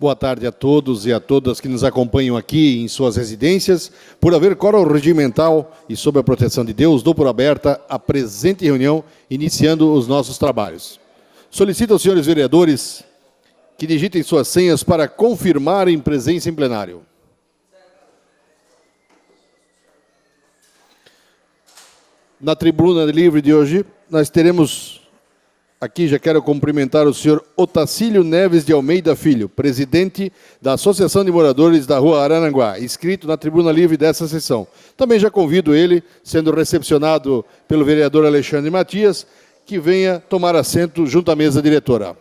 Boa tarde a todos e a todas que nos acompanham aqui em suas residências. Por haver quórum regimental e sob a proteção de Deus, dou por aberta a presente reunião, iniciando os nossos trabalhos. Solicito aos senhores vereadores que digitem suas senhas para confirmarem presença em plenário. Na tribuna livre de hoje, nós teremos... Aqui já quero cumprimentar o senhor Otacílio Neves de Almeida Filho, presidente da Associação de Moradores da Rua Araranguá, inscrito na tribuna livre dessa sessão. Também já convido ele, sendo recepcionado pelo vereador Alexandre Matias, que venha tomar assento junto à mesa diretora.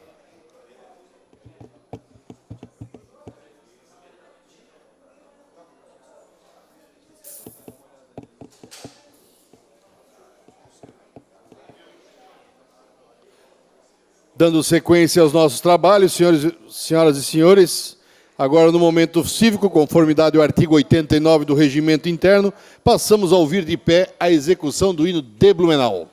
Dando sequência aos nossos trabalhos, senhoras e senhores, agora no momento cívico, conformidade ao artigo 89 do Regimento Interno, passamos a ouvir de pé a execução do hino de Blumenau.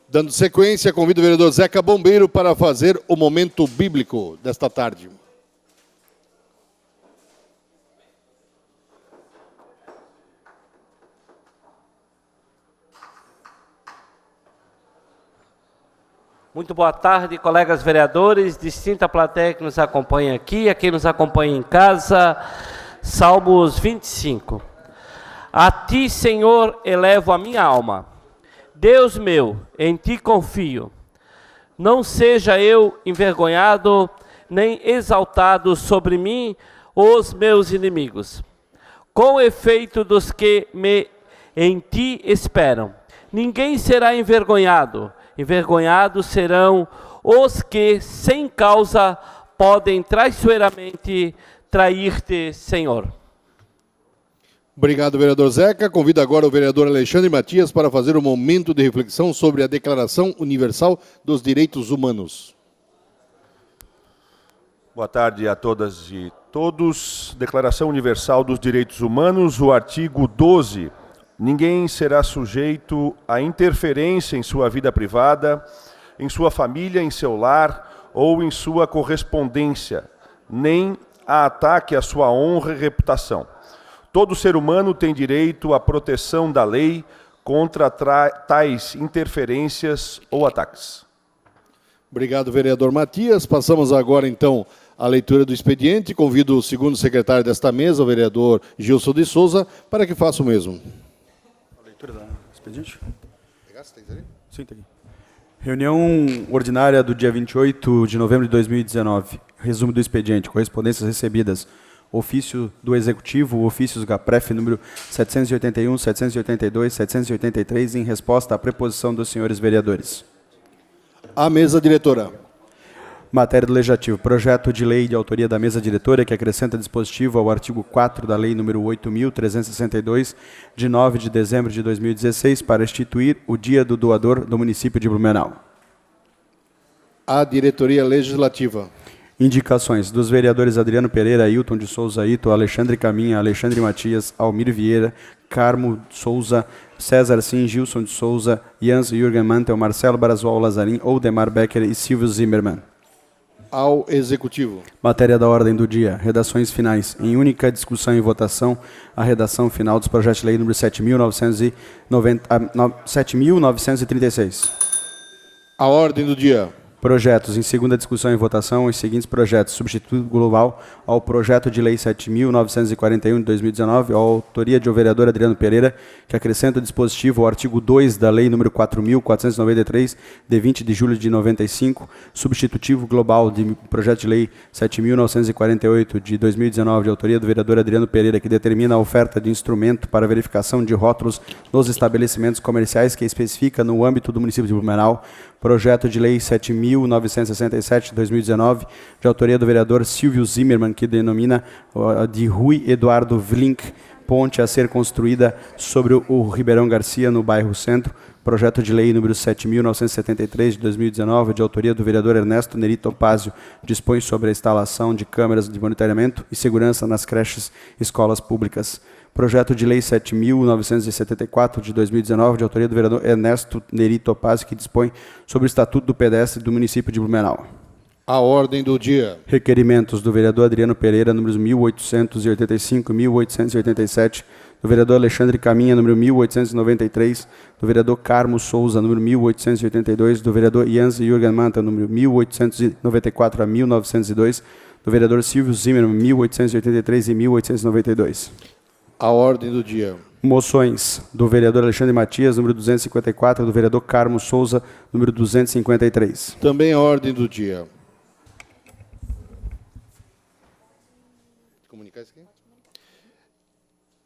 Dando sequência, convido o vereador Zeca Bombeiro para fazer o momento bíblico desta tarde. Muito boa tarde, colegas vereadores, distinta plateia que nos acompanha aqui, a quem nos acompanha em casa. Salmos 25. A ti, Senhor, elevo a minha alma. Deus meu, em ti confio. Não seja eu envergonhado, nem exaltado sobre mim os meus inimigos. Com efeito dos que em ti esperam. Ninguém será envergonhado. Envergonhados serão os que, sem causa, podem traiçoeiramente trair-te, Senhor. Obrigado, vereador Zeca. Convido agora o vereador Alexandre Matias para fazer um momento de reflexão sobre a Declaração Universal dos Direitos Humanos. Boa tarde a todas e todos. Declaração Universal dos Direitos Humanos, o artigo 12. Ninguém será sujeito a interferência em sua vida privada, em sua família, em seu lar ou em sua correspondência, nem a ataque à sua honra e reputação. Todo ser humano tem direito à proteção da lei contra tais interferências ou ataques. Obrigado, vereador Matias. Passamos agora, então, à leitura do expediente. Convido o segundo secretário desta mesa, o vereador Gilson de Souza, para que faça o mesmo. A leitura do expediente? Pegasse, tem ali? Sim, tem aqui. Reunião ordinária do dia 28 de novembro de 2019. Resumo do expediente. Correspondências recebidas. Ofício do Executivo, ofícios GAPREF número 781, 782, 783, em resposta à preposição dos senhores vereadores. A mesa diretora. Matéria do Legislativo. Projeto de lei de autoria da mesa diretora que acrescenta dispositivo ao artigo 4 da Lei número 8.362, de 9 de dezembro de 2016, para instituir o Dia do Doador do município de Blumenau. A diretoria legislativa. Indicações dos vereadores Adriano Pereira, Ailton de Souza Ito, Alexandre Caminha, Alexandre Matias, Almir Vieira, Carmo Souza, César Sim, Gilson de Souza, Jans Jürgen Mantel, Marcelo Brasual Lazarim, Oldemar Becker e Silvio Zimmermann. Ao Executivo. Matéria da ordem do dia. Redações finais. Em única discussão e votação, a redação final dos projetos de lei número 7.936. A ordem do dia. Projetos. Em segunda discussão e votação, os seguintes projetos. Substituto global ao projeto de lei 7.941 de 2019, a autoria do vereador Adriano Pereira, que acrescenta o dispositivo ao artigo 2 da lei número 4.493, de 20 de julho de 95, substitutivo global de projeto de lei 7.948 de 2019, de autoria do vereador Adriano Pereira, que determina a oferta de instrumento para verificação de rótulos nos estabelecimentos comerciais, que especifica no âmbito do município de Blumenau, projeto de lei 7.967 de 2019, de autoria do vereador Silvio Zimmermann, que denomina de Rui Eduardo Vlink, ponte a ser construída sobre o Ribeirão Garcia, no bairro Centro, projeto de lei número 7.973 de 2019, de autoria do vereador Ernesto Neri Topazio, dispõe sobre a instalação de câmeras de monitoramento e segurança nas creches e escolas públicas. Projeto de lei 7.974 de 2019, de autoria do vereador Ernesto Neri Topazio, que dispõe sobre o Estatuto do Pedestre do município de Blumenau. A ordem do dia. Requerimentos do vereador Adriano Pereira, números 1885 e 1887, do vereador Alexandre Caminha, número 1893, do vereador Carmo Souza, número 1882, do vereador Jans Jürgen Manta, número 1894 a 1902, do vereador Silvio Zimmermann, 1883 e 1892. A ordem do dia. Moções do vereador Alexandre Matias, número 254, do vereador Carmo Souza, número 253. Também a ordem do dia. Comunicar isso aqui?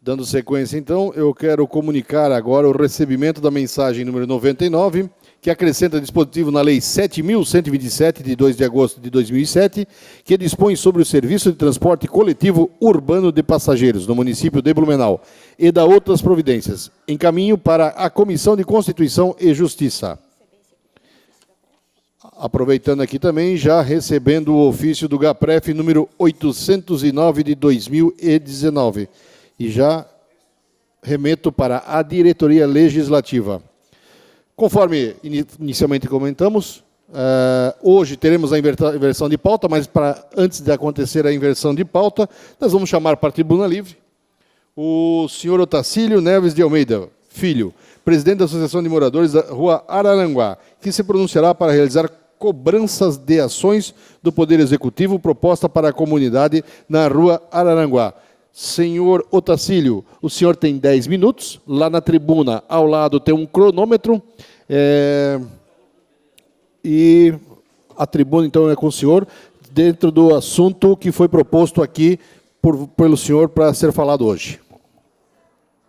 Dando sequência, então, eu quero comunicar agora o recebimento da mensagem número 99, que acrescenta dispositivo na Lei 7.127, de 2 de agosto de 2007, que dispõe sobre o serviço de transporte coletivo urbano de passageiros no município de Blumenau e da outras providências, em caminho para a Comissão de Constituição e Justiça. Aproveitando aqui também, já recebendo o ofício do GAPREF número 809 de 2019, e já remeto para a diretoria legislativa. Conforme inicialmente comentamos, hoje teremos a inversão de pauta, mas antes de acontecer a inversão de pauta, nós vamos chamar para a tribuna livre o senhor Otacílio Neves de Almeida Filho, presidente da Associação de Moradores da Rua Araranguá, que se pronunciará para realizar cobranças de ações do Poder Executivo proposta para a comunidade na Rua Araranguá. Senhor Otacílio, o senhor tem 10 minutos. Lá na tribuna, ao lado, tem um cronômetro. E a tribuna, então, é com o senhor, dentro do assunto que foi proposto aqui pelo senhor para ser falado hoje.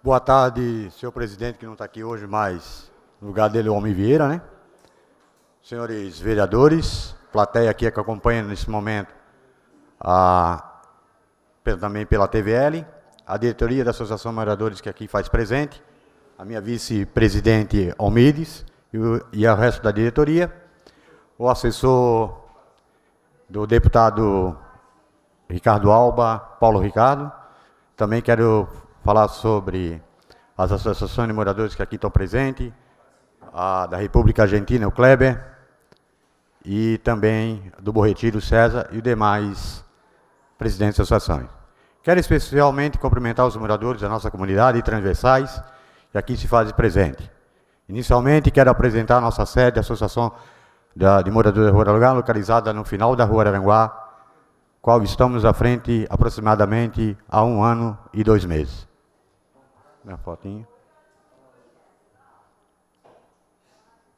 Boa tarde, senhor presidente, que não está aqui hoje, mas no lugar dele, o Almir Vieira, né? Senhores vereadores, plateia aqui que acompanha nesse momento também pela TVL, a diretoria da Associação de Moradores que aqui faz presente, a minha vice-presidente Almides e o resto da diretoria, o assessor do deputado Ricardo Alba, Paulo Ricardo. Também quero falar sobre as associações de moradores que aqui estão presentes, a da República Argentina, o Kleber, e também do Bom Retiro, o César, e os demais presidentes das associações. Quero especialmente cumprimentar os moradores da nossa comunidade e transversais que aqui se fazem presente. Inicialmente, quero apresentar a nossa sede, a Associação de moradores da Rua Araranguá, localizada no final da Rua Araranguá, qual estamos à frente aproximadamente há 1 ano e 2 meses. Minha fotinha.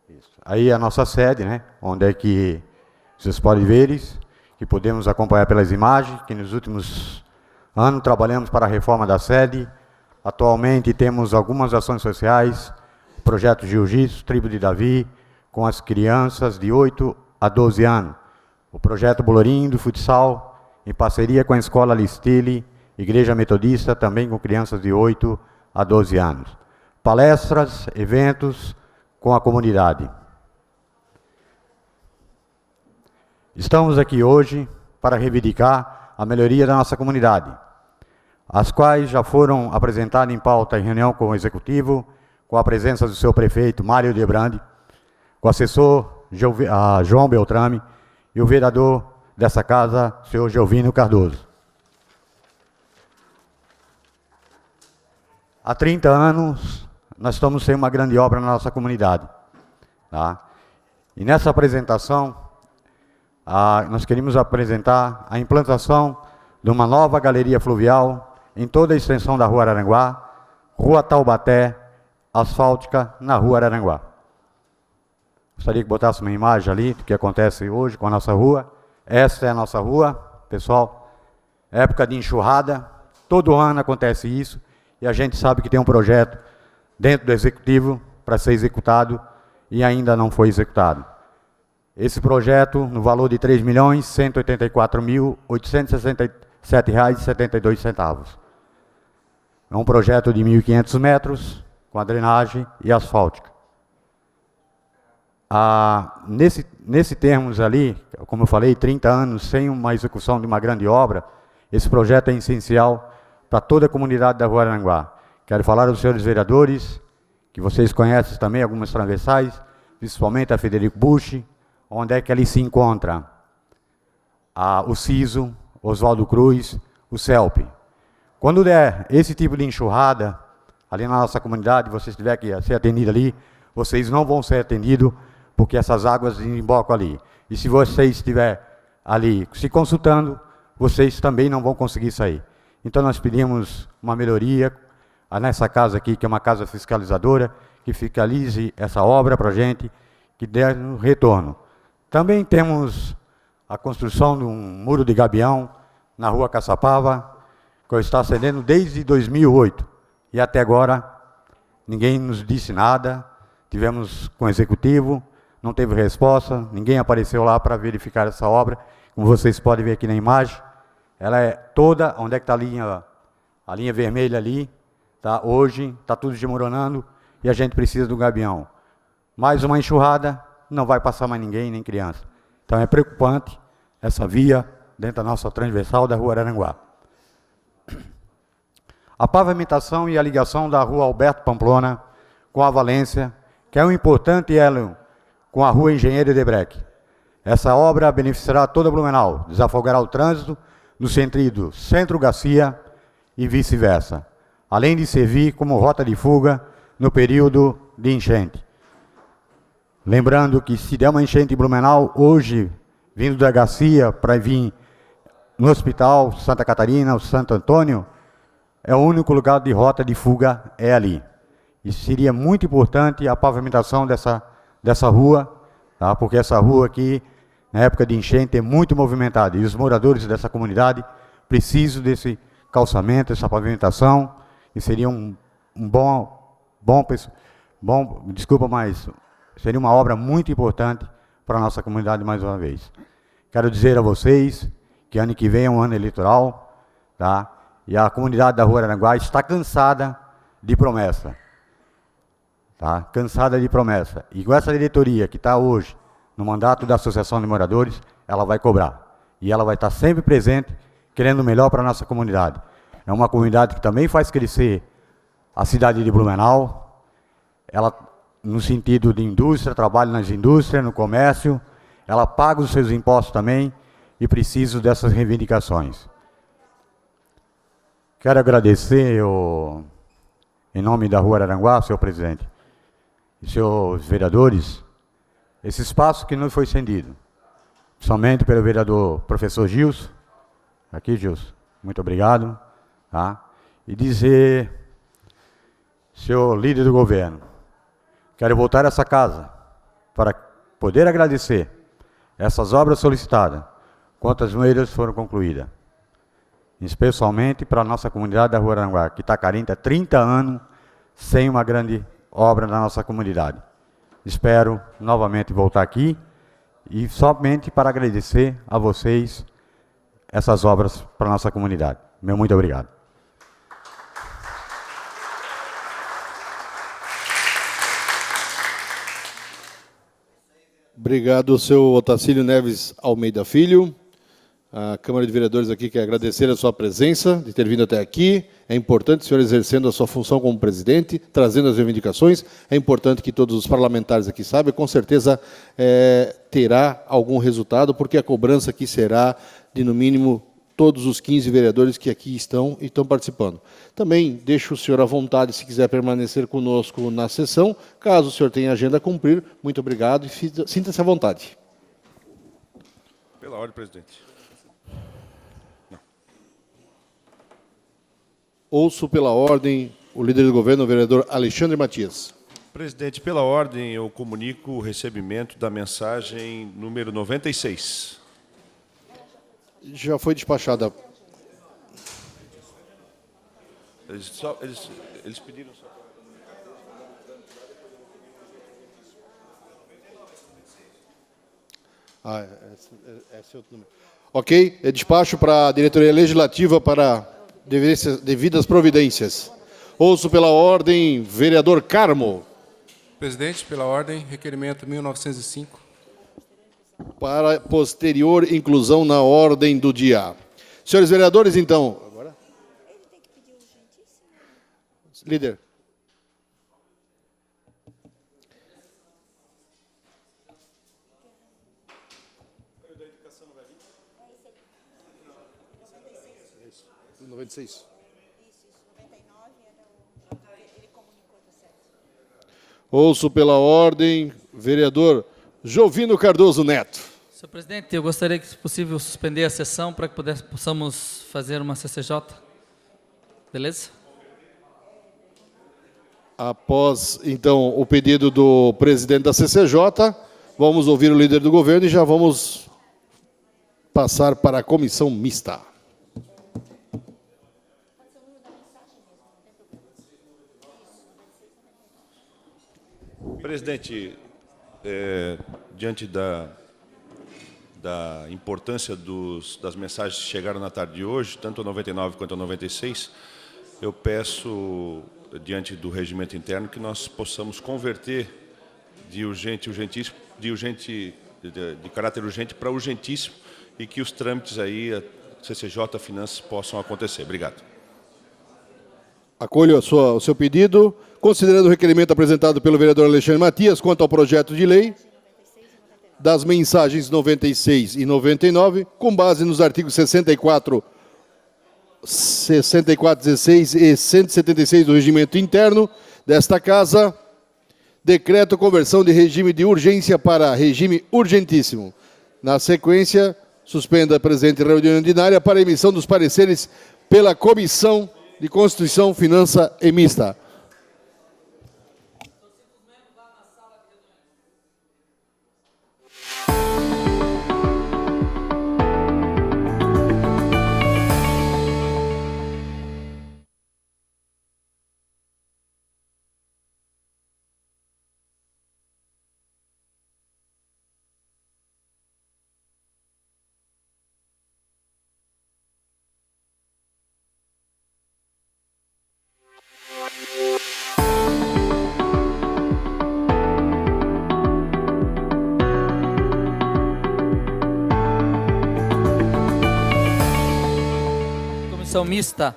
Isso. Aí é a nossa sede, né? Onde é que vocês podem ver isso, que podemos acompanhar pelas imagens, que nos últimos anos trabalhamos para a reforma da sede. Atualmente temos algumas ações sociais, projeto Jiu-Jitsu, Tribo de Davi, com as crianças de 8 a 12 anos. O projeto Bolorim do futsal, em parceria com a Escola Listile, Igreja Metodista, também com crianças de 8 a 12 anos. Palestras, eventos com a comunidade. Estamos aqui hoje para reivindicar a melhoria da nossa comunidade, as quais já foram apresentadas em pauta em reunião com o Executivo, com a presença do seu prefeito, Mário Debrandi, com o assessor João Beltrame e o vereador dessa casa, senhor Geovino Cardoso. Há 30 anos, nós estamos sem uma grande obra na nossa comunidade. Tá? E nessa apresentação, nós queríamos apresentar a implantação de uma nova galeria fluvial em toda a extensão da Rua Araranguá, Rua Taubaté, asfáltica na Rua Araranguá. Gostaria que botasse uma imagem ali do que acontece hoje com a nossa rua. Esta é a nossa rua, pessoal. Época de enxurrada, todo ano acontece isso, e a gente sabe que tem um projeto dentro do Executivo para ser executado e ainda não foi executado. Esse projeto, no valor de R$ 3.184.867,72. É um projeto de 1.500 metros, com a drenagem e asfáltica. Nesse termos ali, como eu falei, 30 anos sem uma execução de uma grande obra, esse projeto é essencial para toda a comunidade da Rua Araranguá. Quero falar aos senhores vereadores, que vocês conhecem também algumas transversais, principalmente a Federico Busch, onde é que ali se encontra o CISO, Oswaldo Cruz, o CELP. Quando der esse tipo de enxurrada, ali na nossa comunidade, vocês tiverem que ser atendidos ali, vocês não vão ser atendidos, porque essas águas desembocam ali. E se vocês estiverem ali se consultando, vocês também não vão conseguir sair. Então nós pedimos uma melhoria nessa casa aqui, que é uma casa fiscalizadora, que fiscalize essa obra para a gente, que dê um retorno. Também temos a construção de um muro de gabião na Rua Caçapava, que está acendendo desde 2008. E até agora, ninguém nos disse nada. Tivemos com o Executivo, não teve resposta, ninguém apareceu lá para verificar essa obra. Como vocês podem ver aqui na imagem, ela é toda, onde é que está a linha vermelha ali, tá? Hoje está tudo desmoronando e a gente precisa do gabião. Mais uma enxurrada, não vai passar mais ninguém, nem criança. Então é preocupante essa via dentro da nossa transversal da Rua Araranguá. A pavimentação e a ligação da Rua Alberto Pamplona com a Valência, que é um importante elo com a Rua Engenheiro Debreck. Essa obra beneficiará toda Blumenau, desafogará o trânsito no sentido Centro-Garcia e vice-versa, além de servir como rota de fuga no período de enchente. Lembrando que se der uma enchente em Blumenau, hoje, vindo da Garcia para vir no Hospital Santa Catarina, o Santo Antônio, é o único lugar de rota de fuga é ali. E seria muito importante a pavimentação dessa rua, tá? Porque essa rua aqui, na época de enchente, é muito movimentada. E os moradores dessa comunidade precisam desse calçamento, dessa pavimentação, e seria desculpa, mas seria uma obra muito importante para a nossa comunidade mais uma vez. Quero dizer a vocês que ano que vem é um ano eleitoral, tá? E a comunidade da Rua Araranguá está cansada de promessa. Tá? Cansada de promessa. E com essa diretoria que está hoje no mandato da Associação de Moradores, ela vai cobrar. E ela vai estar sempre presente, querendo o melhor para a nossa comunidade. É uma comunidade que também faz crescer a cidade de Blumenau. Ela, no sentido de indústria, trabalha nas indústrias, no comércio. Ela paga os seus impostos também e precisa dessas reivindicações. Quero agradecer, em nome da Rua Araranguá, senhor presidente, e senhores vereadores, esse espaço que nos foi cedido, somente pelo vereador professor Gilson, aqui Gilson, muito obrigado, tá? E dizer, senhor líder do governo, quero voltar a essa casa para poder agradecer essas obras solicitadas, quantas muitas foram concluídas, especialmente para a nossa comunidade da Rua Aranguá, que está carente há 30 anos sem uma grande obra na nossa comunidade. Espero novamente voltar aqui e somente para agradecer a vocês essas obras para a nossa comunidade. Meu muito obrigado. Obrigado, seu Otacílio Neves Almeida Filho. A Câmara de Vereadores aqui quer agradecer a sua presença, de ter vindo até aqui. É importante o senhor exercendo a sua função como presidente, trazendo as reivindicações. É importante que todos os parlamentares aqui saibam, com certeza terá algum resultado, porque a cobrança aqui será de, no mínimo, todos os 15 vereadores que aqui estão e estão participando. Também deixo o senhor à vontade, se quiser permanecer conosco na sessão. Caso o senhor tenha agenda a cumprir, muito obrigado e sinta-se à vontade. Pela ordem, presidente. Ouço pela ordem o líder do governo, o vereador Alexandre Matias. Presidente, pela ordem, eu comunico o recebimento da mensagem número 96. Já foi despachada. Eles pediram só. Esse é outro número. Ok, despacho para a diretoria legislativa para devidas providências. Ouço pela ordem, vereador Carmo. Presidente, pela ordem, requerimento 1905. Para posterior inclusão na ordem do dia. Senhores vereadores, então. Agora? Líder. O 96. Ouço pela ordem, vereador Jovino Cardoso Neto. Senhor presidente, eu gostaria que, se possível, suspender a sessão para que possamos fazer uma CCJ. Beleza? Após, então, o pedido do presidente da CCJ, vamos ouvir o líder do governo e já vamos passar para a comissão mista. Presidente, diante da importância das mensagens que chegaram na tarde de hoje, tanto a 99 quanto a 96, eu peço, diante do regimento interno, que nós possamos converter de caráter urgente para urgentíssimo e que os trâmites aí, a CCJ Finanças, possam acontecer. Obrigado. Acolho o seu pedido, considerando o requerimento apresentado pelo vereador Alexandre Matias quanto ao projeto de lei das mensagens 96 e 99, com base nos artigos 64, 16 e 176 do regimento interno desta Casa, decreto conversão de regime de urgência para regime urgentíssimo. Na sequência, suspenda a presente reunião ordinária para emissão dos pareceres pela Comissão de Constituição, Finança e Mista. Comissão mista.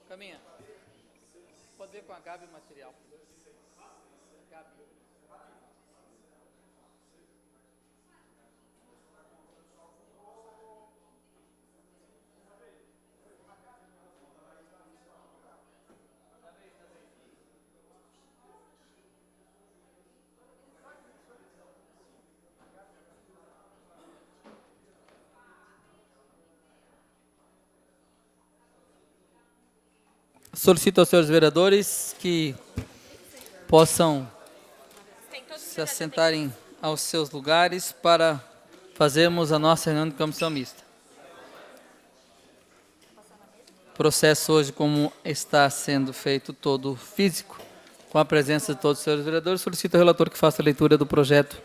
Caminha. Pode ver com a Gabi o material. Gabi. Solicito aos senhores vereadores que possam se assentarem aos seus lugares para fazermos a nossa reunião de comissão mista. O processo hoje, como está sendo feito todo físico, com a presença de todos os senhores vereadores, solicito ao relator que faça a leitura do projeto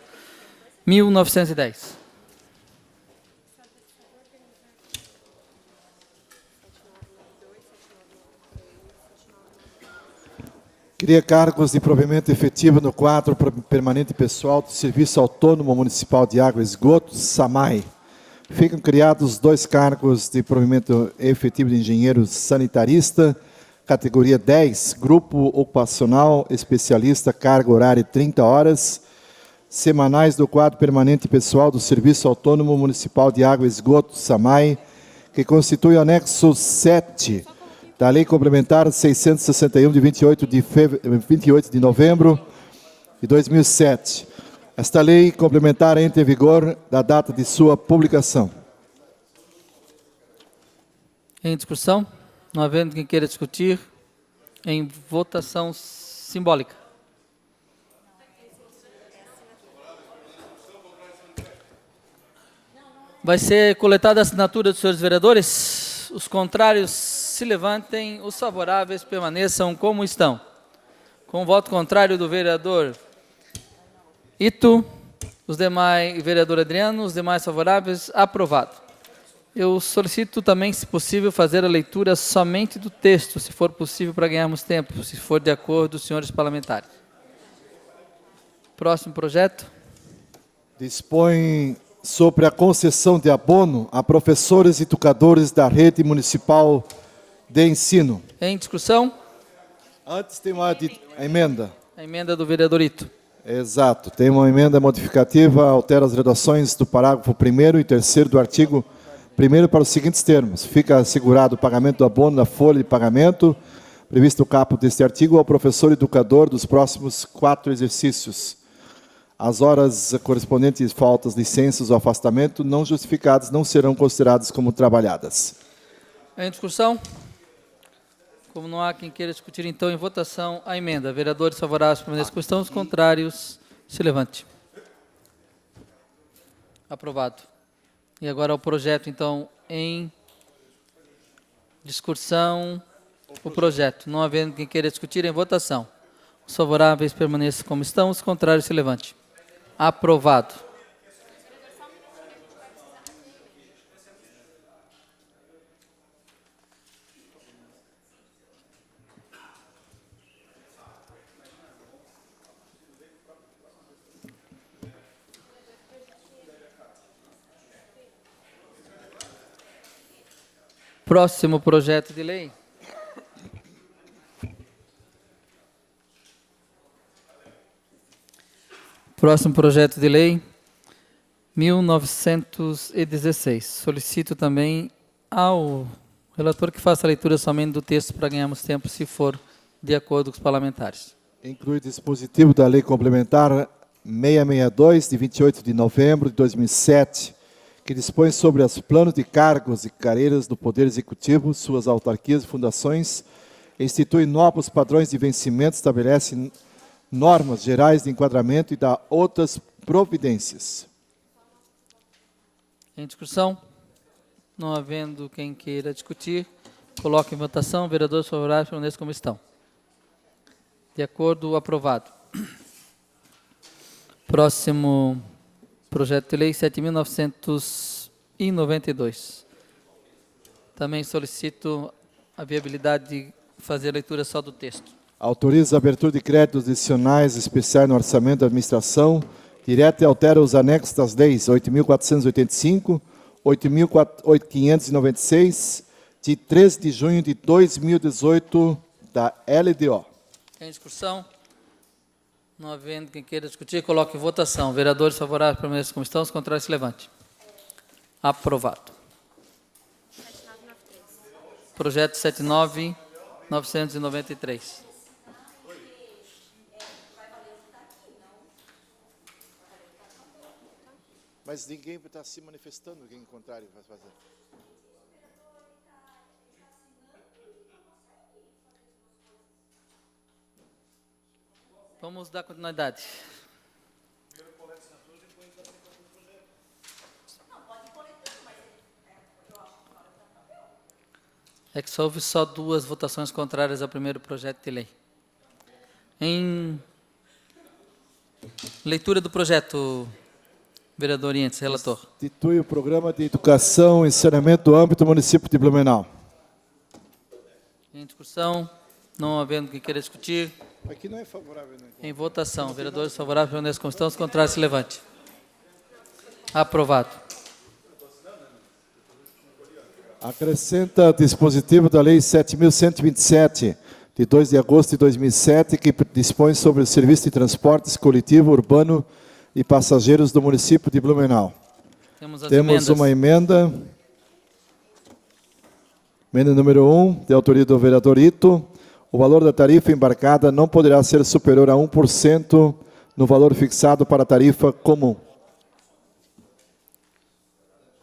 1910. Cria cargos de provimento efetivo no quadro permanente pessoal do Serviço Autônomo Municipal de Água e Esgoto, SAMAI. Ficam criados 2 cargos de provimento efetivo de engenheiro sanitarista, categoria 10, grupo ocupacional especialista, carga horária 30 horas, semanais do quadro permanente pessoal do Serviço Autônomo Municipal de Água e Esgoto, SAMAI, que constitui o anexo 7 da Lei Complementar 661, de 28 de novembro de 2007. Esta lei complementar entra em vigor da data de sua publicação. Em discussão? Não havendo quem queira discutir, em votação simbólica. Vai ser coletada a assinatura dos senhores vereadores. Os contrários se levantem, os favoráveis permaneçam como estão. Com o voto contrário do vereador Ito, os demais, vereador Adriano, os demais favoráveis, aprovado. Eu solicito também, se possível, fazer a leitura somente do texto, se for possível, para ganharmos tempo, se for de acordo dos senhores parlamentares. Próximo projeto. Dispõe sobre a concessão de abono a professores e educadores da rede municipal de ensino. Em discussão? Antes tem uma emenda. A emenda do vereador Ito. Exato. Tem uma emenda modificativa, altera as redações do parágrafo 1º e 3º do artigo 1º para os seguintes termos. Fica assegurado o pagamento do abono da folha de pagamento, previsto no caput deste artigo, ao professor educador dos próximos 4 exercícios. As horas correspondentes, faltas, licenças ou afastamento não justificadas não serão consideradas como trabalhadas. Em discussão? Como não há quem queira discutir, então, em votação, a emenda. Vereadores favoráveis permaneçam como estão, os contrários, se levante. Aprovado. E agora o projeto, então, em discussão, o projeto. Não havendo quem queira discutir, em votação. Os favoráveis permaneçam como estão, os contrários, se levante. Aprovado. Próximo projeto de lei. Próximo projeto de lei, 1916. Solicito também ao relator que faça a leitura somente do texto para ganharmos tempo, se for de acordo com os parlamentares. Inclui dispositivo da Lei Complementar 662, de 28 de novembro de 2007, que dispõe sobre os planos de cargos e carreiras do Poder Executivo, suas autarquias e fundações, institui novos padrões de vencimento, estabelece normas gerais de enquadramento e dá outras providências. Em discussão? Não havendo quem queira discutir, Coloque em votação. Vereadores favoráveis permaneçam como estão. De acordo, aprovado. Próximo projeto de lei 7.992. Também solicito a viabilidade de fazer a leitura só do texto. Autoriza a abertura de créditos adicionais especiais no orçamento da administração, direta e altera os anexos das leis 8.485, 8.596, de 13 de junho de 2018, da LDO. Em discussão? Não havendo quem queira discutir, coloque em votação. Vereadores favoráveis permaneçam como estão, os contrários se levante. Aprovado. Projeto 79.993. Mas ninguém está se manifestando, quem contrário vai fazer. Vamos dar continuidade. É que só houve só 2 votações contrárias ao primeiro projeto de lei. Em leitura do projeto, vereador Orientes, relator. Institui o Programa de Educação e Saneamento do âmbito do município de Blumenau. Em discussão, não havendo quem queira discutir. Aqui não é favorável, né? Em votação, vereadores favoráveis permaneçam como estão, os contrários se levante. Aprovado. Acrescenta dispositivo da Lei 7.127, de 2 de agosto de 2007, que dispõe sobre o serviço de transportes coletivo urbano e passageiros do município de Blumenau. Temos uma emenda. Emenda número 1, de autoria do vereador Ito. O valor da tarifa embarcada não poderá ser superior a 1% no valor fixado para a tarifa comum.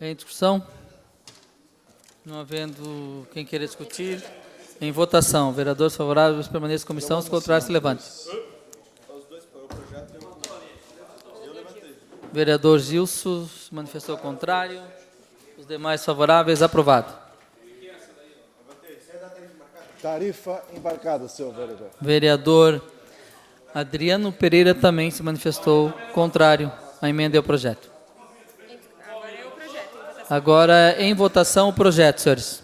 Em discussão? Não havendo quem queira discutir. Em votação, vereadores favoráveis permaneçam como estão, os contrários se levantem. Vereador Gilson se manifestou contrário. Os demais favoráveis, aprovado. Tarifa embarcada, senhor vereador. Vereador Adriano Pereira também se manifestou contrário à emenda e ao projeto. Agora, em votação, o projeto, senhores.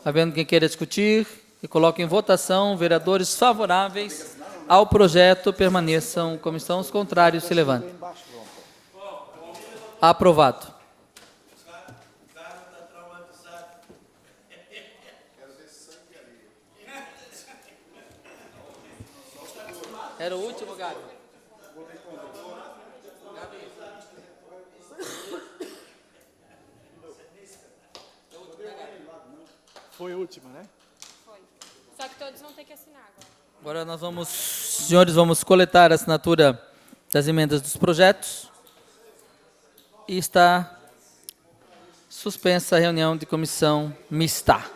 Havendo quem queira discutir, e coloque em votação, vereadores favoráveis ao projeto permaneçam como estão, os contrários se levantem. Aprovado. Era o último, Gabi. Foi a última, né? Foi. Só que todos vão ter que assinar agora. Agora nós vamos, senhores, vamos coletar a assinatura das emendas dos projetos. E está suspensa a reunião de comissão mista.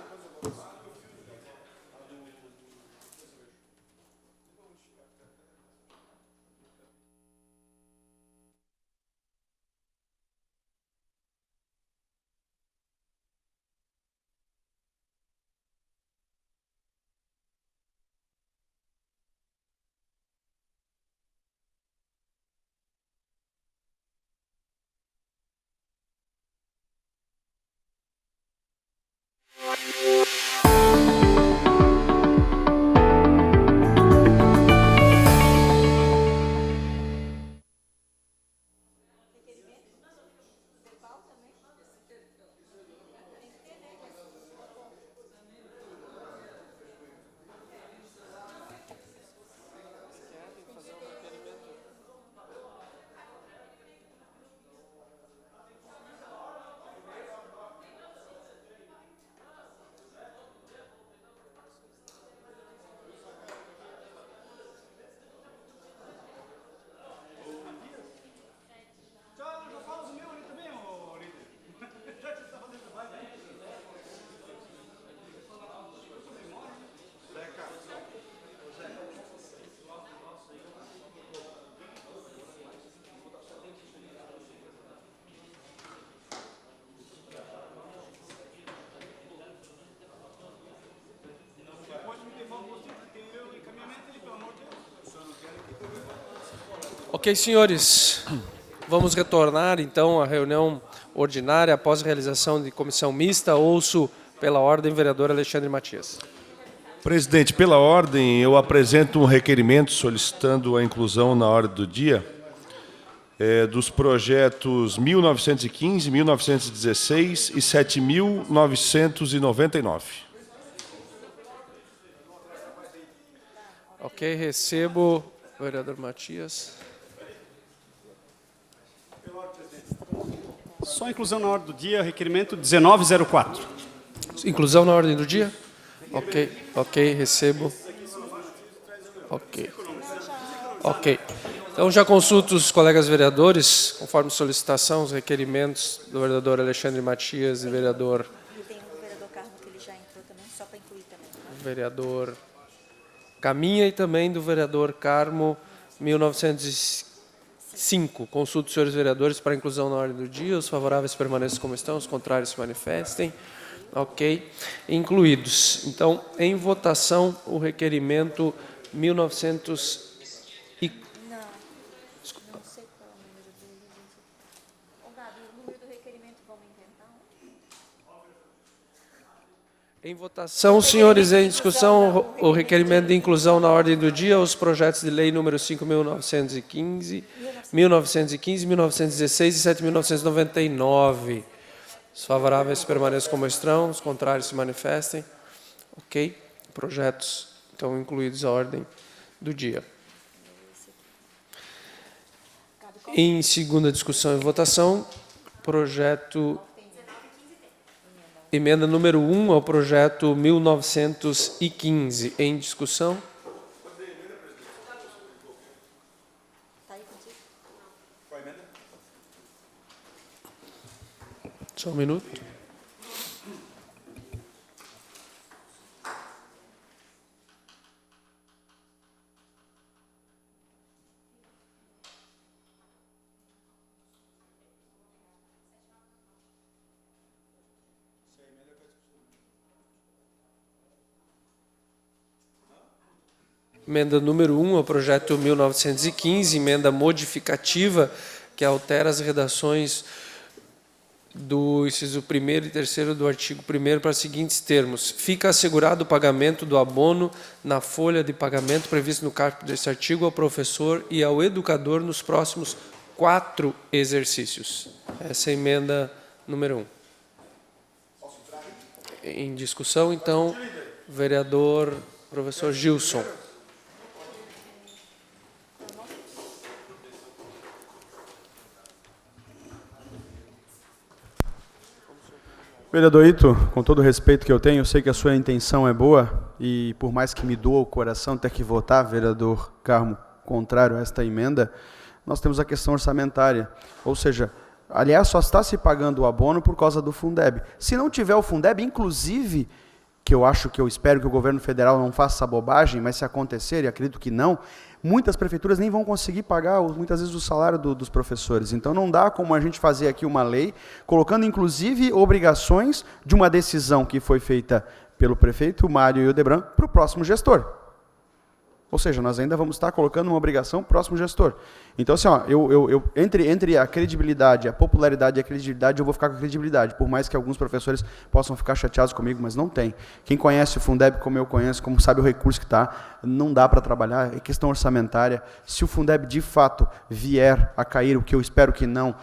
Ok, senhores, vamos retornar então à reunião ordinária após a realização de comissão mista. Ouço pela ordem o vereador Alexandre Matias. Presidente, pela ordem, eu apresento um requerimento solicitando a inclusão na ordem do dia dos projetos 1915, 1916 e 7.999. Ok, recebo o vereador Matias. Só inclusão na ordem do dia, requerimento 1904. Inclusão na ordem do dia? Ok, recebo. Ok. Então, já consulto os colegas vereadores, conforme solicitação, os requerimentos do vereador Alexandre Matias e vereador... Tem o vereador Carmo, que ele já entrou também, só para incluir também. O vereador Caminha e também do vereador Carmo, 1905. Consulto os senhores vereadores para inclusão na ordem do dia. Os favoráveis permaneçam como estão, os contrários se manifestem. Ok. Incluídos. Então, em votação, o requerimento 1900 e... Não sei qual é o número dele. Ô, Gabi, o número do requerimento, vamos inventar Em votação, senhores, em discussão, o requerimento de inclusão na ordem do dia, os projetos de lei número 5.915, 1915, 1916 e 7.999. Os favoráveis permaneçam como estão, os contrários se manifestem. Ok. Projetos estão incluídos à ordem do dia. Em segunda discussão e votação, projeto... Emenda número 1 ao projeto 1915. Em discussão. Só um minuto. Emenda número 1 ao projeto 1915, emenda modificativa que altera as redações do inciso 1º e 3º do artigo 1º para os seguintes termos. Fica assegurado o pagamento do abono na folha de pagamento previsto no caput deste artigo ao professor e ao educador nos próximos 4 exercícios. Essa é a emenda número 1. Em discussão, então, vereador professor Gilson. Vereador Ito, com todo o respeito que eu tenho, eu sei que a sua intenção é boa e por mais que me doa o coração ter que votar, vereador Carmo, contrário a esta emenda, nós temos a questão orçamentária. Ou seja, aliás, só está se pagando o abono por causa do Fundeb. Se não tiver o Fundeb, inclusive, que eu espero que o governo federal não faça essa bobagem, mas se acontecer, e acredito que não, muitas prefeituras nem vão conseguir pagar, muitas vezes, o salário dos professores. Então, não dá como a gente fazer aqui uma lei, colocando, inclusive, obrigações de uma decisão que foi feita pelo prefeito Mário Hildebrand para o próximo gestor. Ou seja, nós ainda vamos estar colocando uma obrigação próximo gestor. Então, assim, ó, entre a credibilidade, a popularidade e a credibilidade, eu vou ficar com a credibilidade, por mais que alguns professores possam ficar chateados comigo, mas não tem. Quem conhece o Fundeb como eu conheço, como sabe o recurso que está, não dá para trabalhar, é questão orçamentária. Se o Fundeb, de fato, vier a cair, o que eu espero que não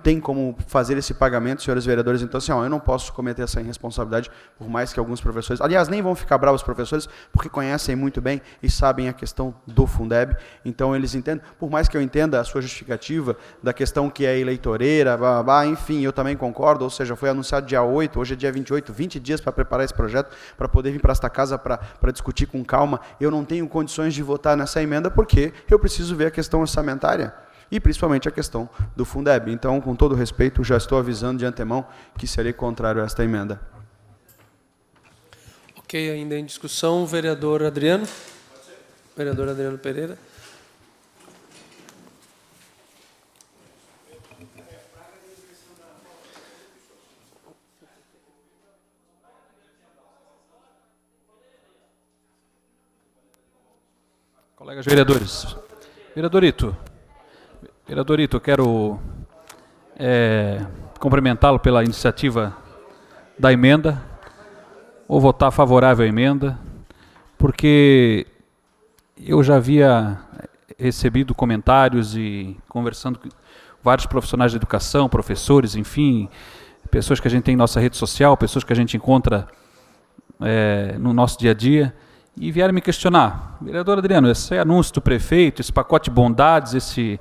tem como fazer esse pagamento, senhores vereadores. Então, assim, ó, eu não posso cometer essa irresponsabilidade, por mais que alguns professores... Aliás, nem vão ficar bravos os professores, porque conhecem muito bem e sabem a questão do Fundeb. Então, eles entendem, por mais que eu entenda a sua justificativa da questão que é eleitoreira, enfim, eu também concordo, ou seja, foi anunciado dia 8, hoje é dia 28, 20 dias para preparar esse projeto, para poder vir para esta casa para discutir com calma. Eu não tenho condições de votar nessa emenda, porque eu preciso ver a questão orçamentária. E principalmente a questão do Fundeb. Então, com todo respeito, já estou avisando de antemão que serei contrário a esta emenda. Ok, ainda em discussão, o vereador Adriano. Vereador Adriano Pereira. Colegas vereadores. Vereador Ito, Vereador Ito, eu quero cumprimentá-lo pela iniciativa da emenda. Vou votar favorável à emenda, porque eu já havia recebido comentários e conversando com vários profissionais de educação, professores, enfim, pessoas que a gente tem em nossa rede social, pessoas que a gente encontra no nosso dia a dia, e vieram me questionar: vereador Adriano, esse anúncio do prefeito, esse pacote de bondades, esse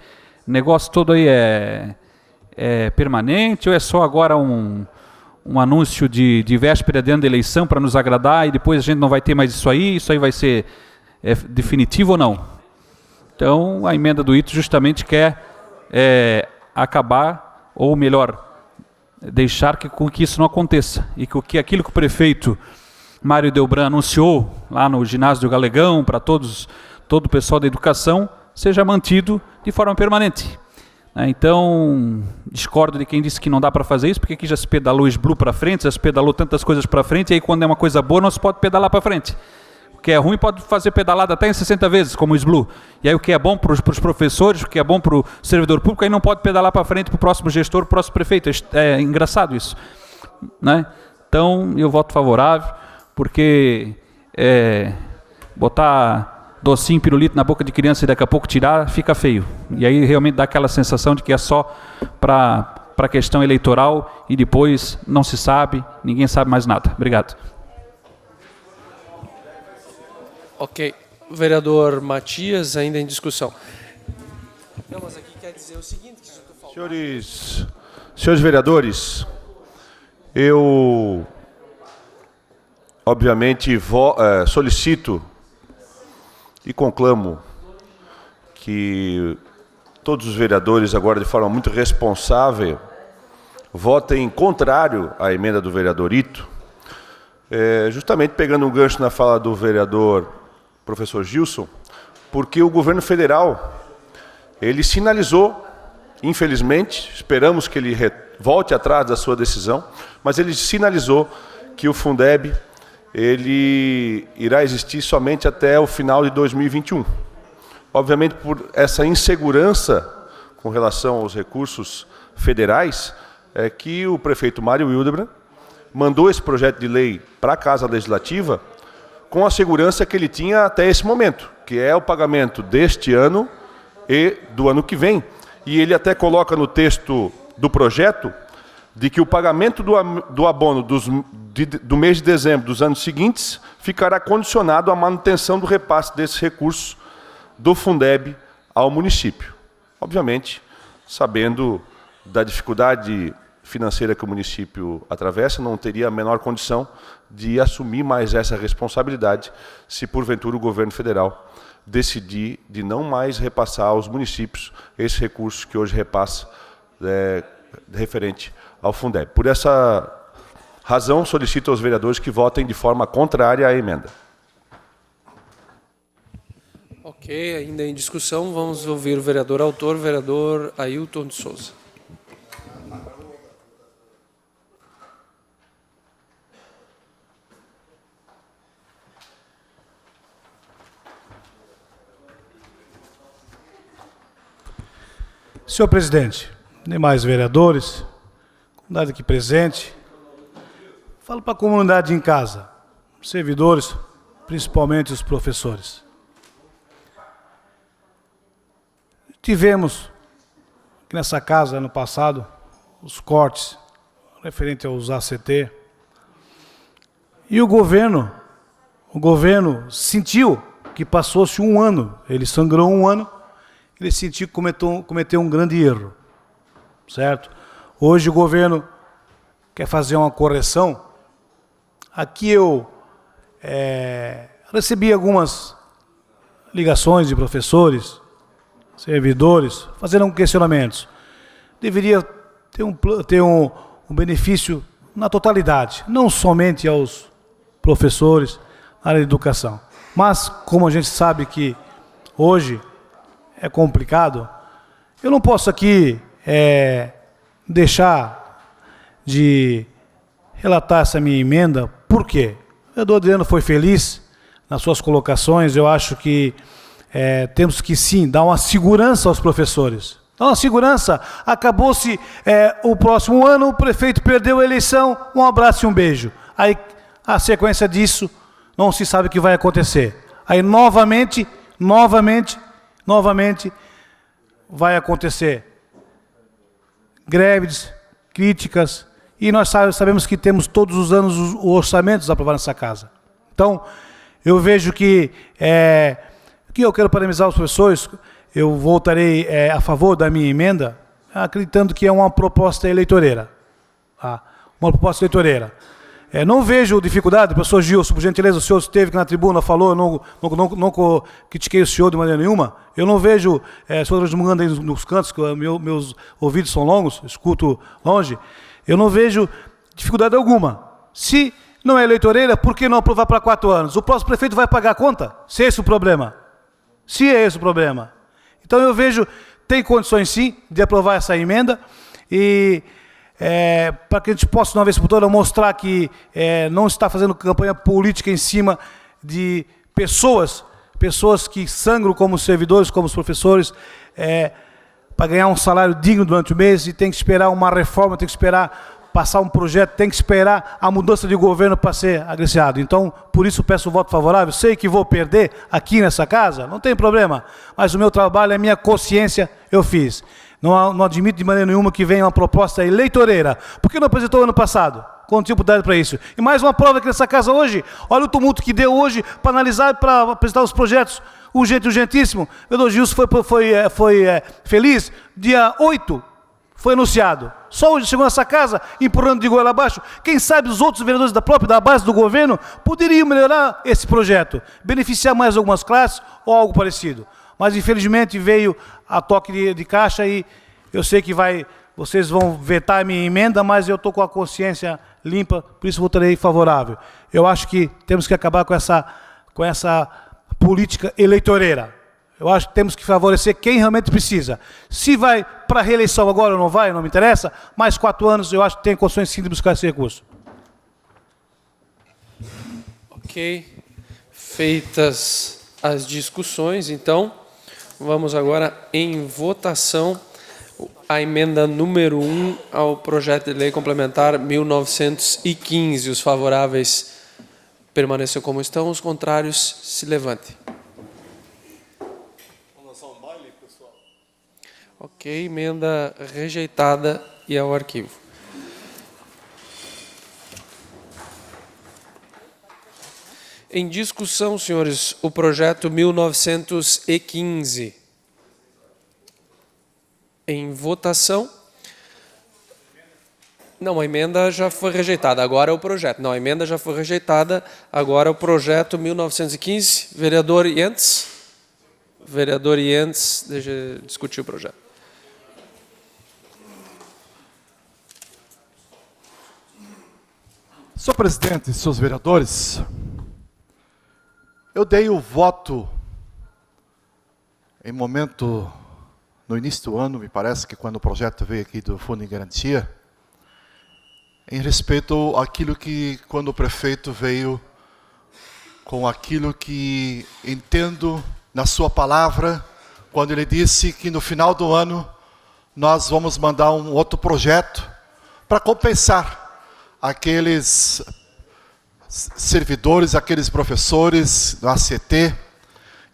negócio todo aí é permanente ou é só agora um anúncio de véspera de ano de eleição para nos agradar e depois a gente não vai ter mais isso aí vai ser definitivo ou não? Então, a emenda do Ito justamente quer acabar, ou melhor, deixar com que isso não aconteça, e que aquilo que o prefeito Mário Delbran anunciou lá no ginásio do Galegão para todo o pessoal da educação seja mantido de forma permanente. Então, discordo de quem disse que não dá para fazer isso, porque aqui já se pedalou SBLU para frente, já se pedalou tantas coisas para frente, e aí quando é uma coisa boa não se pode pedalar para frente. O que é ruim pode fazer pedalada até em 60 vezes, como o SBLU. E aí o que é bom para os professores, o que é bom para o servidor público, aí não pode pedalar para frente para o próximo gestor, para o próximo prefeito. É engraçado isso, né? Então, eu voto favorável, porque botar docinho, pirulito na boca de criança e daqui a pouco tirar, fica feio. E aí realmente dá aquela sensação de que é só para a questão eleitoral e depois não se sabe, ninguém sabe mais nada. Obrigado. Ok. Vereador Matias, ainda em discussão. Não, mas aqui quer dizer o seguinte... Senhores vereadores, eu obviamente solicito e conclamo que todos os vereadores, agora de forma muito responsável, votem contrário à emenda do vereador Ito, justamente pegando um gancho na fala do vereador professor Gilson, porque o governo federal, ele sinalizou, infelizmente, esperamos que ele volte atrás da sua decisão, mas ele sinalizou que o Fundeb ele irá existir somente até o final de 2021. Obviamente, por essa insegurança com relação aos recursos federais, é que o prefeito Mário Hildebrand mandou esse projeto de lei para a Casa Legislativa com a segurança que ele tinha até esse momento, que é o pagamento deste ano e do ano que vem. E ele até coloca no texto do projeto de que o pagamento do abono do mês de dezembro dos anos seguintes ficará condicionado à manutenção do repasse desses recursos do Fundeb ao município. Obviamente, sabendo da dificuldade financeira que o município atravessa, não teria a menor condição de assumir mais essa responsabilidade se, porventura, o governo federal decidir de não mais repassar aos municípios esses recursos que hoje repassa referente ao Fundeb. Por essa razão, solicito aos vereadores que votem de forma contrária à emenda. Ok, ainda em discussão, vamos ouvir o vereador autor, vereador Ailton de Souza. Senhor presidente, demais vereadores, comunidade aqui presente, falo para a comunidade em casa, servidores, principalmente os professores. Tivemos aqui nessa casa, ano passado, os cortes referente aos ACT, e o governo sentiu que passou-se um ano, ele sangrou um ano, ele sentiu que cometeu um grande erro, certo? Hoje o governo quer fazer uma correção. Aqui eu recebi algumas ligações de professores, servidores, fazendo questionamentos. Deveria ter um benefício na totalidade, não somente aos professores na área de educação. Mas, como a gente sabe que hoje é complicado, eu não posso aqui deixar de relatar essa minha emenda. Por quê? O vereador Adriano foi feliz nas suas colocações. Eu acho que temos que sim dar uma segurança aos professores. Então, a segurança, acabou-se o próximo ano, o prefeito perdeu a eleição, um abraço e um beijo. Aí, a sequência disso, não se sabe o que vai acontecer. Aí, novamente, vai acontecer greves, críticas, e nós sabemos que temos todos os anos os orçamentos aprovados nessa casa. Então, eu vejo que eu quero parabenizar os professores, eu voltarei a favor da minha emenda, acreditando que é uma proposta eleitoreira. Uma proposta eleitoreira. Não vejo dificuldade, professor Gilson, por gentileza, o senhor esteve aqui na tribuna, falou, não critiquei o senhor de maneira nenhuma, eu não vejo, o senhor resmungando aí nos cantos, que meus ouvidos são longos, escuto longe, eu não vejo dificuldade alguma. Se não é eleitoreira, por que não aprovar para 4 anos? O próximo prefeito vai pagar a conta? Se é esse o problema. Se é esse o problema. Então eu vejo, tem condições sim de aprovar essa emenda e para que a gente possa, de uma vez por todas, mostrar que não está fazendo campanha política em cima de pessoas que sangram como servidores, como os professores, para ganhar um salário digno durante o mês, e tem que esperar uma reforma, tem que esperar passar um projeto, tem que esperar a mudança de governo para ser agraciado. Então, por isso peço o voto favorável. Sei que vou perder aqui nessa casa, não tem problema, mas o meu trabalho, a minha consciência, eu fiz. Não admito de maneira nenhuma que venha uma proposta eleitoreira. Por que não apresentou ano passado? Quando tinha oportunidade para isso. E mais uma prova aqui nessa casa hoje. Olha o tumulto que deu hoje para analisar e para apresentar os projetos. Urgentíssimo. O vereador Gilson foi feliz. Dia 8 foi anunciado. Só hoje chegou nessa casa, empurrando de goela abaixo. Quem sabe os outros vereadores da base do governo poderiam melhorar esse projeto. Beneficiar mais algumas classes ou algo parecido. Mas infelizmente veio a toque de caixa e eu sei que vocês vão vetar a minha emenda, mas eu estou com a consciência limpa, por isso votarei favorável. Eu acho que temos que acabar com essa política eleitoreira. Eu acho que temos que favorecer quem realmente precisa. Se vai para a reeleição agora ou não vai, não me interessa, mais 4 anos eu acho que tem condições sim de buscar esse recurso. Ok. Feitas as discussões, então, vamos agora em votação a emenda número 1 ao projeto de lei complementar 1915. Os favoráveis permaneçam como estão, os contrários se levantem. Ok, emenda rejeitada e ao arquivo. Em discussão, senhores, o projeto 1915. Em votação. Não, a emenda já foi rejeitada, agora é o projeto. Não, a emenda já foi rejeitada, agora é o projeto 1915. Vereador Yentes. Vereador Yentes, deixa eu discutir o projeto. Senhor presidente, senhores vereadores, eu dei o voto em momento, no início do ano, me parece que quando o projeto veio aqui do Fundo de Garantia, em respeito àquilo que, quando o prefeito veio com aquilo que entendo na sua palavra, quando ele disse que no final do ano nós vamos mandar um outro projeto para compensar aqueles servidores, aqueles professores do ACT,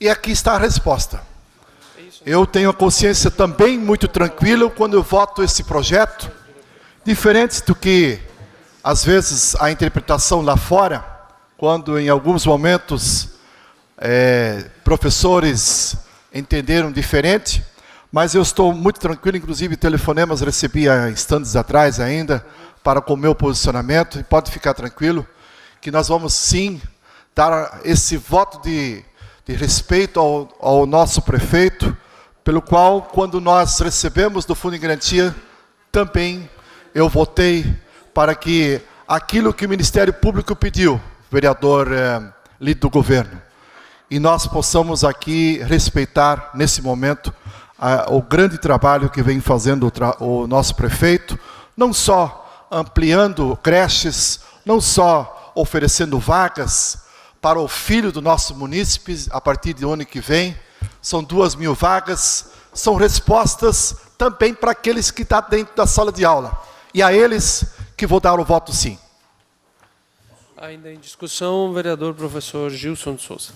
e aqui está a resposta. Eu tenho a consciência também muito tranquila quando eu voto esse projeto, diferente do que, às vezes, a interpretação lá fora, quando em alguns momentos professores entenderam diferente, mas eu estou muito tranquilo, inclusive telefonemas recebi há instantes atrás ainda, para com o meu posicionamento, e pode ficar tranquilo, que nós vamos sim dar esse voto de respeito ao nosso prefeito, pelo qual, quando nós recebemos do Fundo de Garantia, também eu votei para que aquilo que o Ministério Público pediu, vereador líder do governo, e nós possamos aqui respeitar, nesse momento, o grande trabalho que vem fazendo o nosso prefeito, não só ampliando creches, não só oferecendo vagas para o filho do nosso munícipe, a partir de ano que vem, são 2.000 vagas, são respostas também para aqueles que estão dentro da sala de aula. E a eles que vou dar o voto sim. Ainda em discussão, o vereador professor Gilson de Souza.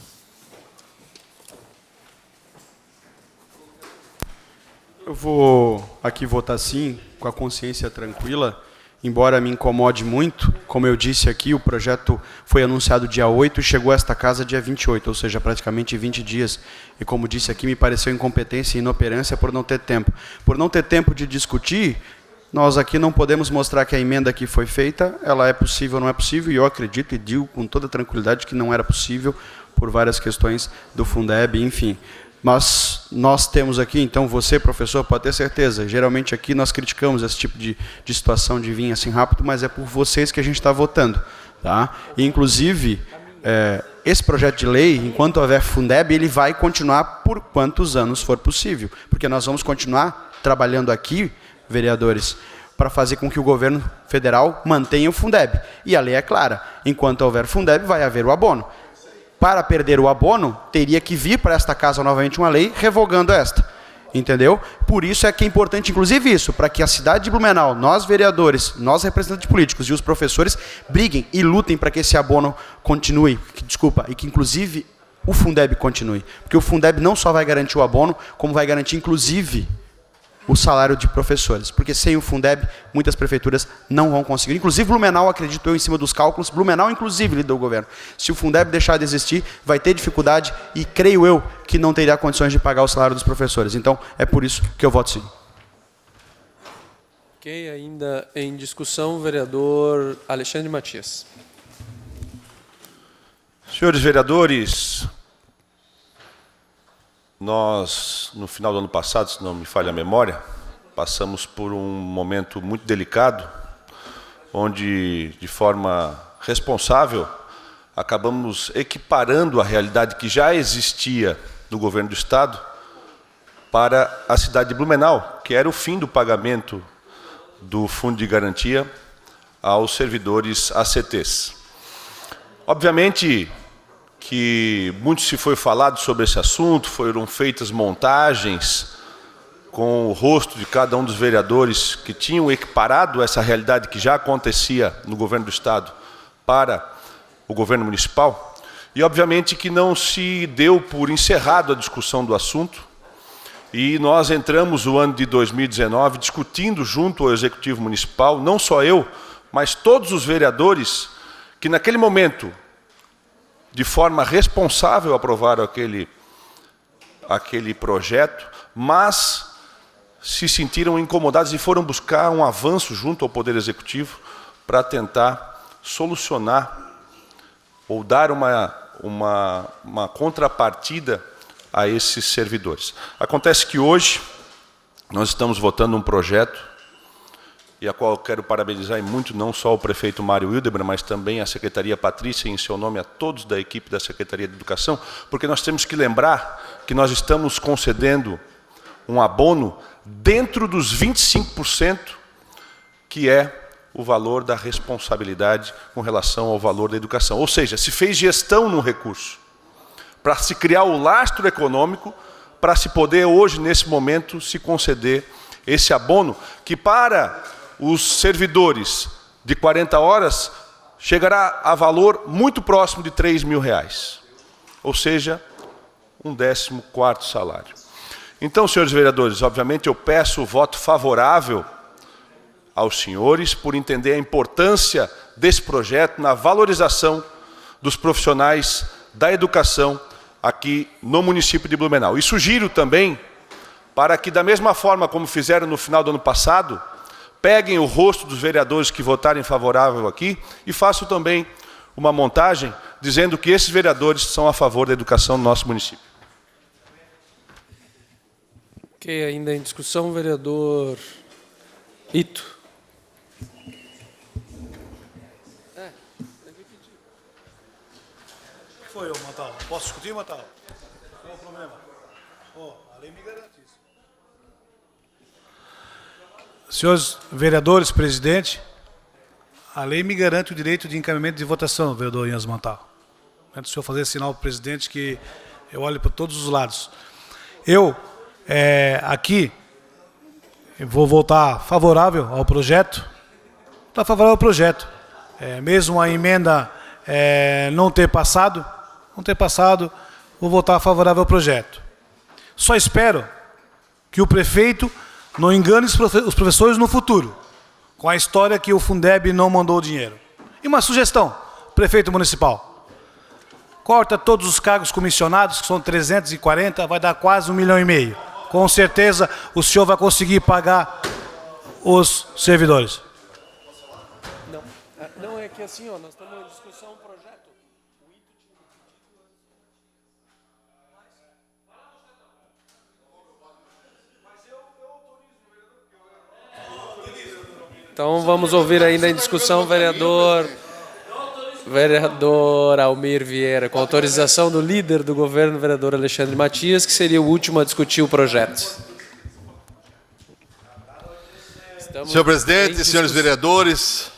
Eu vou aqui votar sim, com a consciência tranquila, embora me incomode muito. Como eu disse aqui, o projeto foi anunciado dia 8 e chegou a esta casa dia 28, ou seja, praticamente 20 dias. E como disse aqui, me pareceu incompetência e inoperância por não ter tempo. Por não ter tempo de discutir, nós aqui não podemos mostrar que a emenda que foi feita, ela é possível ou não é possível, e eu acredito e digo com toda tranquilidade que não era possível por várias questões do Fundeb, enfim. Mas nós temos aqui, então você, professor, pode ter certeza, geralmente aqui nós criticamos esse tipo de situação de vir assim rápido, mas é por vocês que a gente está votando. Tá? E, inclusive, esse projeto de lei, enquanto houver Fundeb, ele vai continuar por quantos anos for possível, porque nós vamos continuar trabalhando aqui, vereadores, para fazer com que o governo federal mantenha o Fundeb. E a lei é clara, enquanto houver Fundeb, vai haver o abono. Para perder o abono, teria que vir para esta casa novamente uma lei revogando esta. Entendeu? Por isso é que é importante, inclusive isso, para que a cidade de Blumenau, nós vereadores, nós representantes políticos e os professores briguem e lutem para que esse abono continue, e que inclusive o Fundeb continue. Porque o Fundeb não só vai garantir o abono, como vai garantir inclusive o salário de professores, porque sem o Fundeb, muitas prefeituras não vão conseguir. Inclusive, Blumenau, acredito eu, em cima dos cálculos, Blumenau, inclusive, lidou o governo. Se o Fundeb deixar de existir, vai ter dificuldade e, creio eu, que não teria condições de pagar o salário dos professores. Então, é por isso que eu voto sim. Ok, ainda em discussão, o vereador Alexandre Matias. Senhores vereadores, nós, no final do ano passado, se não me falha a memória, passamos por um momento muito delicado, onde, de forma responsável, acabamos equiparando a realidade que já existia no governo do Estado para a cidade de Blumenau, que era o fim do pagamento do Fundo de Garantia aos servidores ACTs. Obviamente que muito se foi falado sobre esse assunto, foram feitas montagens com o rosto de cada um dos vereadores que tinham equiparado essa realidade que já acontecia no governo do Estado para o governo municipal, e obviamente que não se deu por encerrado a discussão do assunto, e nós entramos no ano de 2019 discutindo junto ao Executivo Municipal, não só eu, mas todos os vereadores que naquele momento, de forma responsável, aprovaram aquele projeto, mas se sentiram incomodados e foram buscar um avanço junto ao Poder Executivo para tentar solucionar ou dar uma contrapartida a esses servidores. Acontece que hoje nós estamos votando um projeto e a qual eu quero parabenizar muito não só o prefeito Mário Hildebrand, mas também a Secretaria Patrícia, em seu nome a todos da equipe da Secretaria de Educação, porque nós temos que lembrar que nós estamos concedendo um abono dentro dos 25%, que é o valor da responsabilidade com relação ao valor da educação. Ou seja, se fez gestão no recurso, para se criar o lastro econômico, para se poder hoje, nesse momento, se conceder esse abono, que para os servidores de 40 horas chegará a valor muito próximo de R$3.000, ou seja, um 14º salário. Então, senhores vereadores, obviamente eu peço o voto favorável aos senhores por entender a importância desse projeto na valorização dos profissionais da educação aqui no município de Blumenau. E sugiro também para que, da mesma forma como fizeram no final do ano passado, peguem o rosto dos vereadores que votarem favorável aqui e façam também uma montagem dizendo que esses vereadores são a favor da educação no nosso município. Ok, ainda em discussão, o vereador Ito. O que foi, Matal? Posso discutir, Matal? Qual é o problema? A lei me garante isso. Senhores vereadores, presidente, a lei me garante o direito de encaminhamento de votação, vereador Ian Matal. Antes do senhor fazer sinal para o presidente que eu olho para todos os lados. Eu Aqui, eu vou votar favorável ao projeto. Está favorável ao projeto. Mesmo a emenda não ter passado, vou votar favorável ao projeto. Só espero que o prefeito não engane os professores no futuro, com a história que o Fundeb não mandou o dinheiro. E uma sugestão, prefeito municipal. Corta todos os cargos comissionados, que são 340, vai dar quase 1,5 milhão. Com certeza o senhor vai conseguir pagar os servidores. Não, é que assim, nós estamos em discussão, projeto. Então vamos ouvir ainda em discussão, vereador Almir Vieira, com autorização do líder do governo, vereador Alexandre Matias, que seria o último a discutir o projeto. Senhor presidente, senhores vereadores,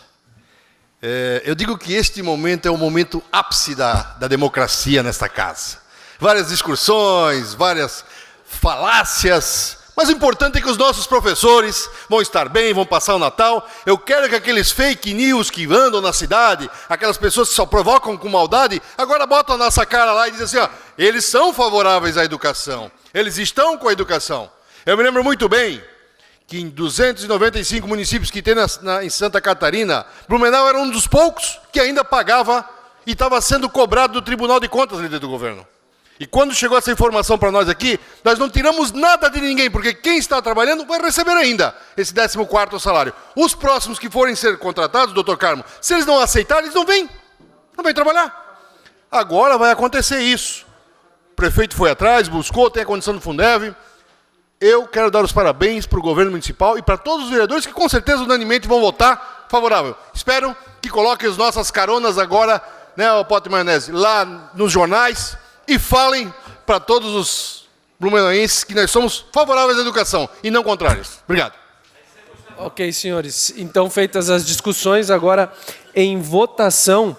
eu digo que este momento é o momento ápice da democracia nesta casa. Várias discussões, várias falácias, mas o importante é que os nossos professores vão estar bem, vão passar o Natal. Eu quero que aqueles fake news que andam na cidade, aquelas pessoas que só provocam com maldade, agora botam a nossa cara lá e dizem assim, eles são favoráveis à educação, eles estão com a educação. Eu me lembro muito bem que em 295 municípios que tem em Santa Catarina, Blumenau era um dos poucos que ainda pagava e estava sendo cobrado do Tribunal de Contas, líder do governo. E quando chegou essa informação para nós aqui, nós não tiramos nada de ninguém, porque quem está trabalhando vai receber ainda esse 14º salário. Os próximos que forem ser contratados, doutor Carmo, se eles não aceitarem, eles não vêm trabalhar. Agora vai acontecer isso. O prefeito foi atrás, buscou, tem a condição do Fundeb. Eu quero dar os parabéns para o governo municipal e para todos os vereadores que com certeza unanimemente vão votar favorável. Espero que coloquem as nossas caronas agora, né, o Pote Maionese, lá nos jornais, e falem para todos os blumenauenses que nós somos favoráveis à educação e não contrários. Obrigado. Ok, senhores. Então, feitas as discussões, agora em votação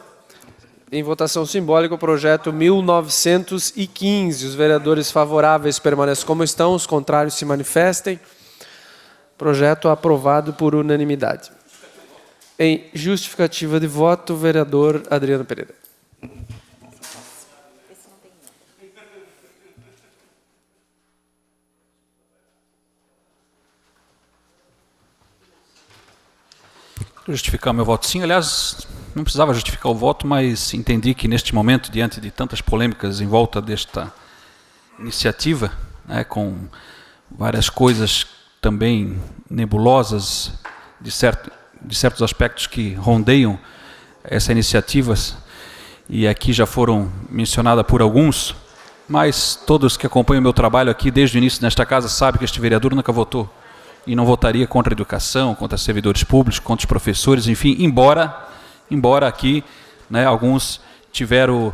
simbólica, o projeto 1915. Os vereadores favoráveis permaneçam como estão, os contrários se manifestem. Projeto aprovado por unanimidade. Em justificativa de voto, o vereador Adriano Pereira. Justificar meu voto sim. Aliás, não precisava justificar o voto, mas entendi que neste momento, diante de tantas polêmicas em volta desta iniciativa, né, com várias coisas também nebulosas de certos aspectos que rondeiam essa iniciativa, e aqui já foram mencionadas por alguns, mas todos que acompanham o meu trabalho aqui desde o início nesta casa sabem que este vereador nunca votou e não votaria contra a educação, contra servidores públicos, contra os professores, enfim, embora aqui, né, alguns tiveram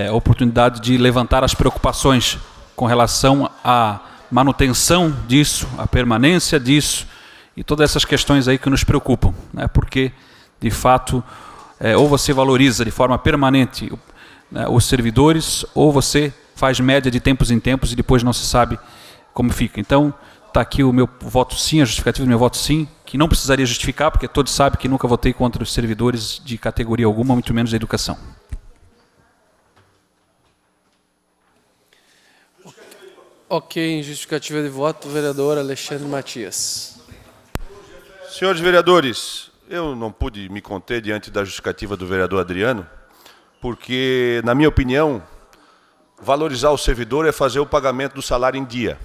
a oportunidade de levantar as preocupações com relação à manutenção disso, à permanência disso, e todas essas questões aí que nos preocupam, né, porque, de fato, ou você valoriza de forma permanente, né, os servidores, ou você faz média de tempos em tempos e depois não se sabe como fica. Então, está aqui o meu voto sim, a justificativa do meu voto sim, que não precisaria justificar, porque todos sabem que nunca votei contra os servidores de categoria alguma, muito menos da educação. Ok, em justificativa de voto, vereador Alexandre Matias. Senhores vereadores, eu não pude me conter diante da justificativa do vereador Adriano, porque, na minha opinião, valorizar o servidor é fazer o pagamento do salário em dia.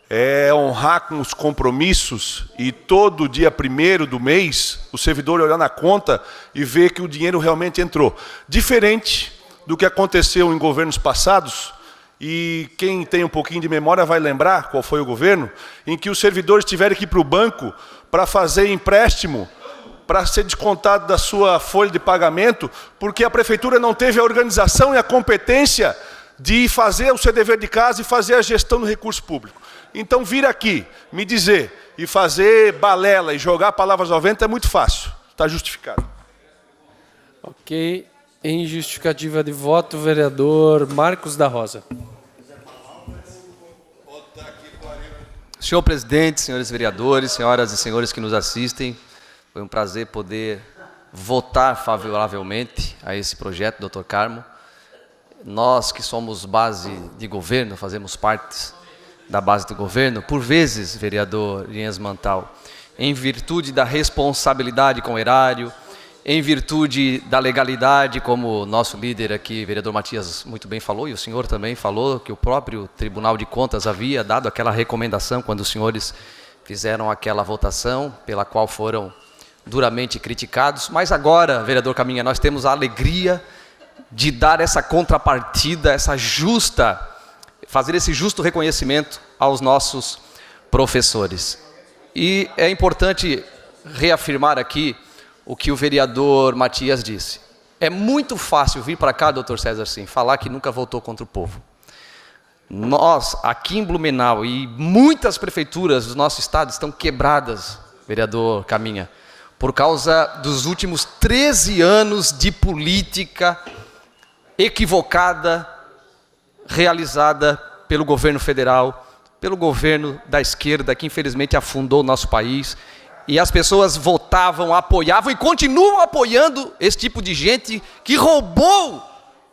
É honrar com os compromissos e todo dia 1º do mês o servidor olhar na conta e ver que o dinheiro realmente entrou. Diferente do que aconteceu em governos passados, e quem tem um pouquinho de memória vai lembrar qual foi o governo, em que os servidores tiveram que ir para o banco para fazer empréstimo, para ser descontado da sua folha de pagamento, porque a prefeitura não teve a organização e a competência de fazer o seu dever de casa e fazer a gestão do recurso público. Então, vir aqui, me dizer e fazer balela e jogar palavras ao vento é muito fácil. Está justificado. Ok. Em justificativa de voto, vereador Marcos da Rosa. Senhor presidente, senhores vereadores, senhoras e senhores que nos assistem, foi um prazer poder votar favoravelmente a esse projeto, Dr. Carmo. Nós que somos base de governo, fazemos parte da base do governo, por vezes, vereador Inês Mantal, em virtude da responsabilidade com o erário, em virtude da legalidade, como o nosso líder aqui, vereador Matias, muito bem falou, e o senhor também falou, que o próprio Tribunal de Contas havia dado aquela recomendação quando os senhores fizeram aquela votação, pela qual foram duramente criticados. Mas agora, vereador Caminha, nós temos a alegria de dar essa contrapartida, fazer esse justo reconhecimento aos nossos professores. E é importante reafirmar aqui o que o vereador Matias disse. É muito fácil vir para cá, doutor César Sim, falar que nunca votou contra o povo. Nós, aqui em Blumenau, e muitas prefeituras do nosso estado estão quebradas, vereador Caminha, por causa dos últimos 13 anos de política equivocada, realizada pelo governo federal, pelo governo da esquerda, que infelizmente afundou o nosso país. E as pessoas votavam, apoiavam e continuam apoiando esse tipo de gente que roubou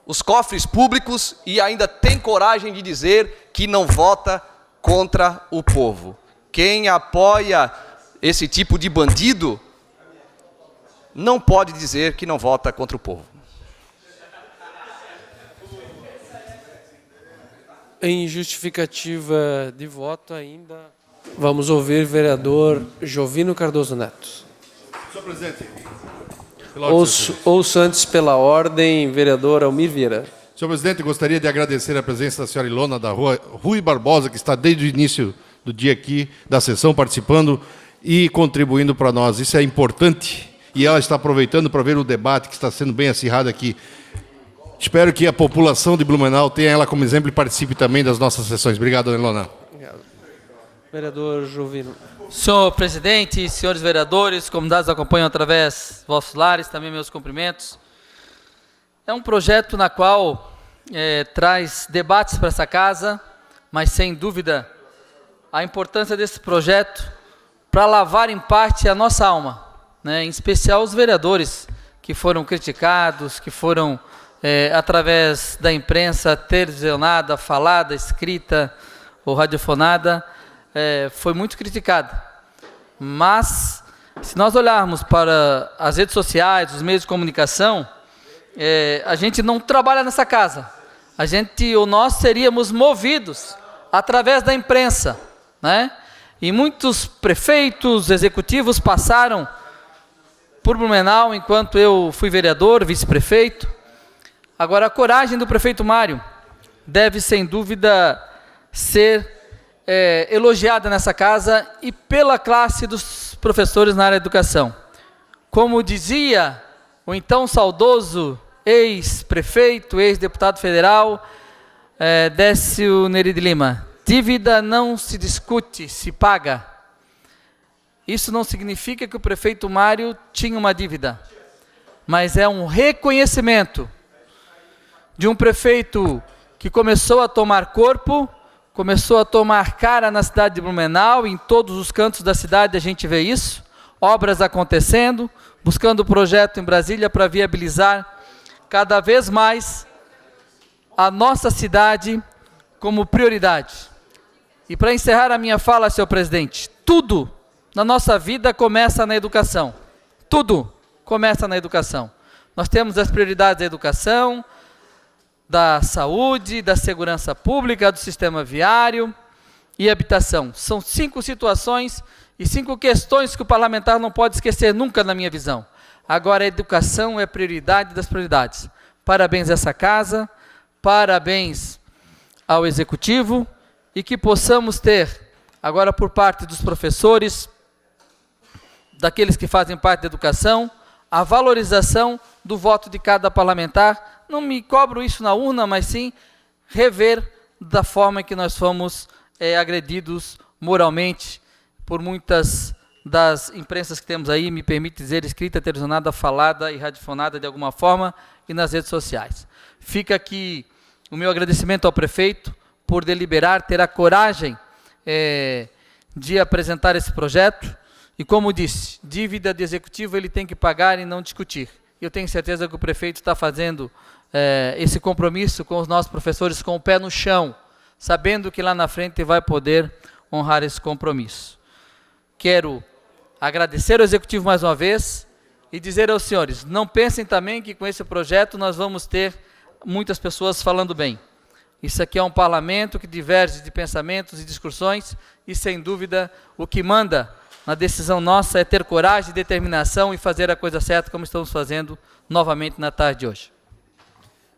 os cofres públicos e ainda tem coragem de dizer que não vota contra o povo. Quem apoia esse tipo de bandido não pode dizer que não vota contra o povo. Em justificativa de voto ainda, vamos ouvir o vereador Jovino Cardoso Neto. Senhor presidente. Ouço antes pela ordem, vereador Almir Vieira. Senhor presidente, gostaria de agradecer a presença da senhora Ilona da Rua Rui Barbosa, que está desde o início do dia aqui, da sessão, participando e contribuindo para nós. Isso é importante e ela está aproveitando para ver o debate que está sendo bem acirrado aqui. Espero que a população de Blumenau tenha ela como exemplo e participe também das nossas sessões. Obrigado, dona Ilona. Obrigado. Vereador Jovino. Senhor presidente, senhores vereadores, comunidades acompanham através dos vossos lares, também meus cumprimentos. É um projeto na qual traz debates para essa casa, mas sem dúvida a importância desse projeto para lavar em parte a nossa alma, né? Em especial os vereadores que foram criticados, que foram através da imprensa televisionada, falada, escrita ou radiofonada, foi muito criticada. Mas, se nós olharmos para as redes sociais, os meios de comunicação, a gente não trabalha nessa casa. Nós seríamos movidos através da imprensa, né? E muitos prefeitos, executivos passaram por Blumenau enquanto eu fui vereador, vice-prefeito. Agora, a coragem do prefeito Mário deve, sem dúvida, ser elogiada nessa casa e pela classe dos professores na área da educação. Como dizia o então saudoso ex-prefeito, ex-deputado federal, Décio Neri de Lima, dívida não se discute, se paga. Isso não significa que o prefeito Mário tinha uma dívida, mas é um reconhecimento de um prefeito que começou a tomar corpo, começou a tomar cara na cidade de Blumenau, em todos os cantos da cidade a gente vê isso, obras acontecendo, buscando projeto em Brasília para viabilizar cada vez mais a nossa cidade como prioridade. E para encerrar a minha fala, senhor presidente, tudo na nossa vida começa na educação. Tudo começa na educação. Nós temos as prioridades da educação, da saúde, da segurança pública, do sistema viário e habitação. São 5 situações e 5 questões que o parlamentar não pode esquecer nunca na minha visão. Agora, a educação é prioridade das prioridades. Parabéns a essa casa, parabéns ao Executivo e que possamos ter, agora por parte dos professores, daqueles que fazem parte da educação, a valorização do voto de cada parlamentar. Não me cobro isso na urna, mas sim rever da forma que nós fomos agredidos moralmente por muitas das imprensas que temos aí, me permite dizer, escrita, televisionada, falada e radiofonada de alguma forma e nas redes sociais. Fica aqui o meu agradecimento ao prefeito por deliberar, ter a coragem de apresentar esse projeto. E como disse, dívida de executivo ele tem que pagar e não discutir. Eu tenho certeza que o prefeito está fazendo esse compromisso com os nossos professores com o pé no chão, sabendo que lá na frente vai poder honrar esse compromisso. Quero agradecer ao executivo mais uma vez e dizer aos senhores, não pensem também que com esse projeto nós vamos ter muitas pessoas falando bem. Isso aqui é um parlamento que diverge de pensamentos e discussões e, sem dúvida, o que manda na decisão nossa é ter coragem, determinação e fazer a coisa certa, como estamos fazendo novamente na tarde de hoje.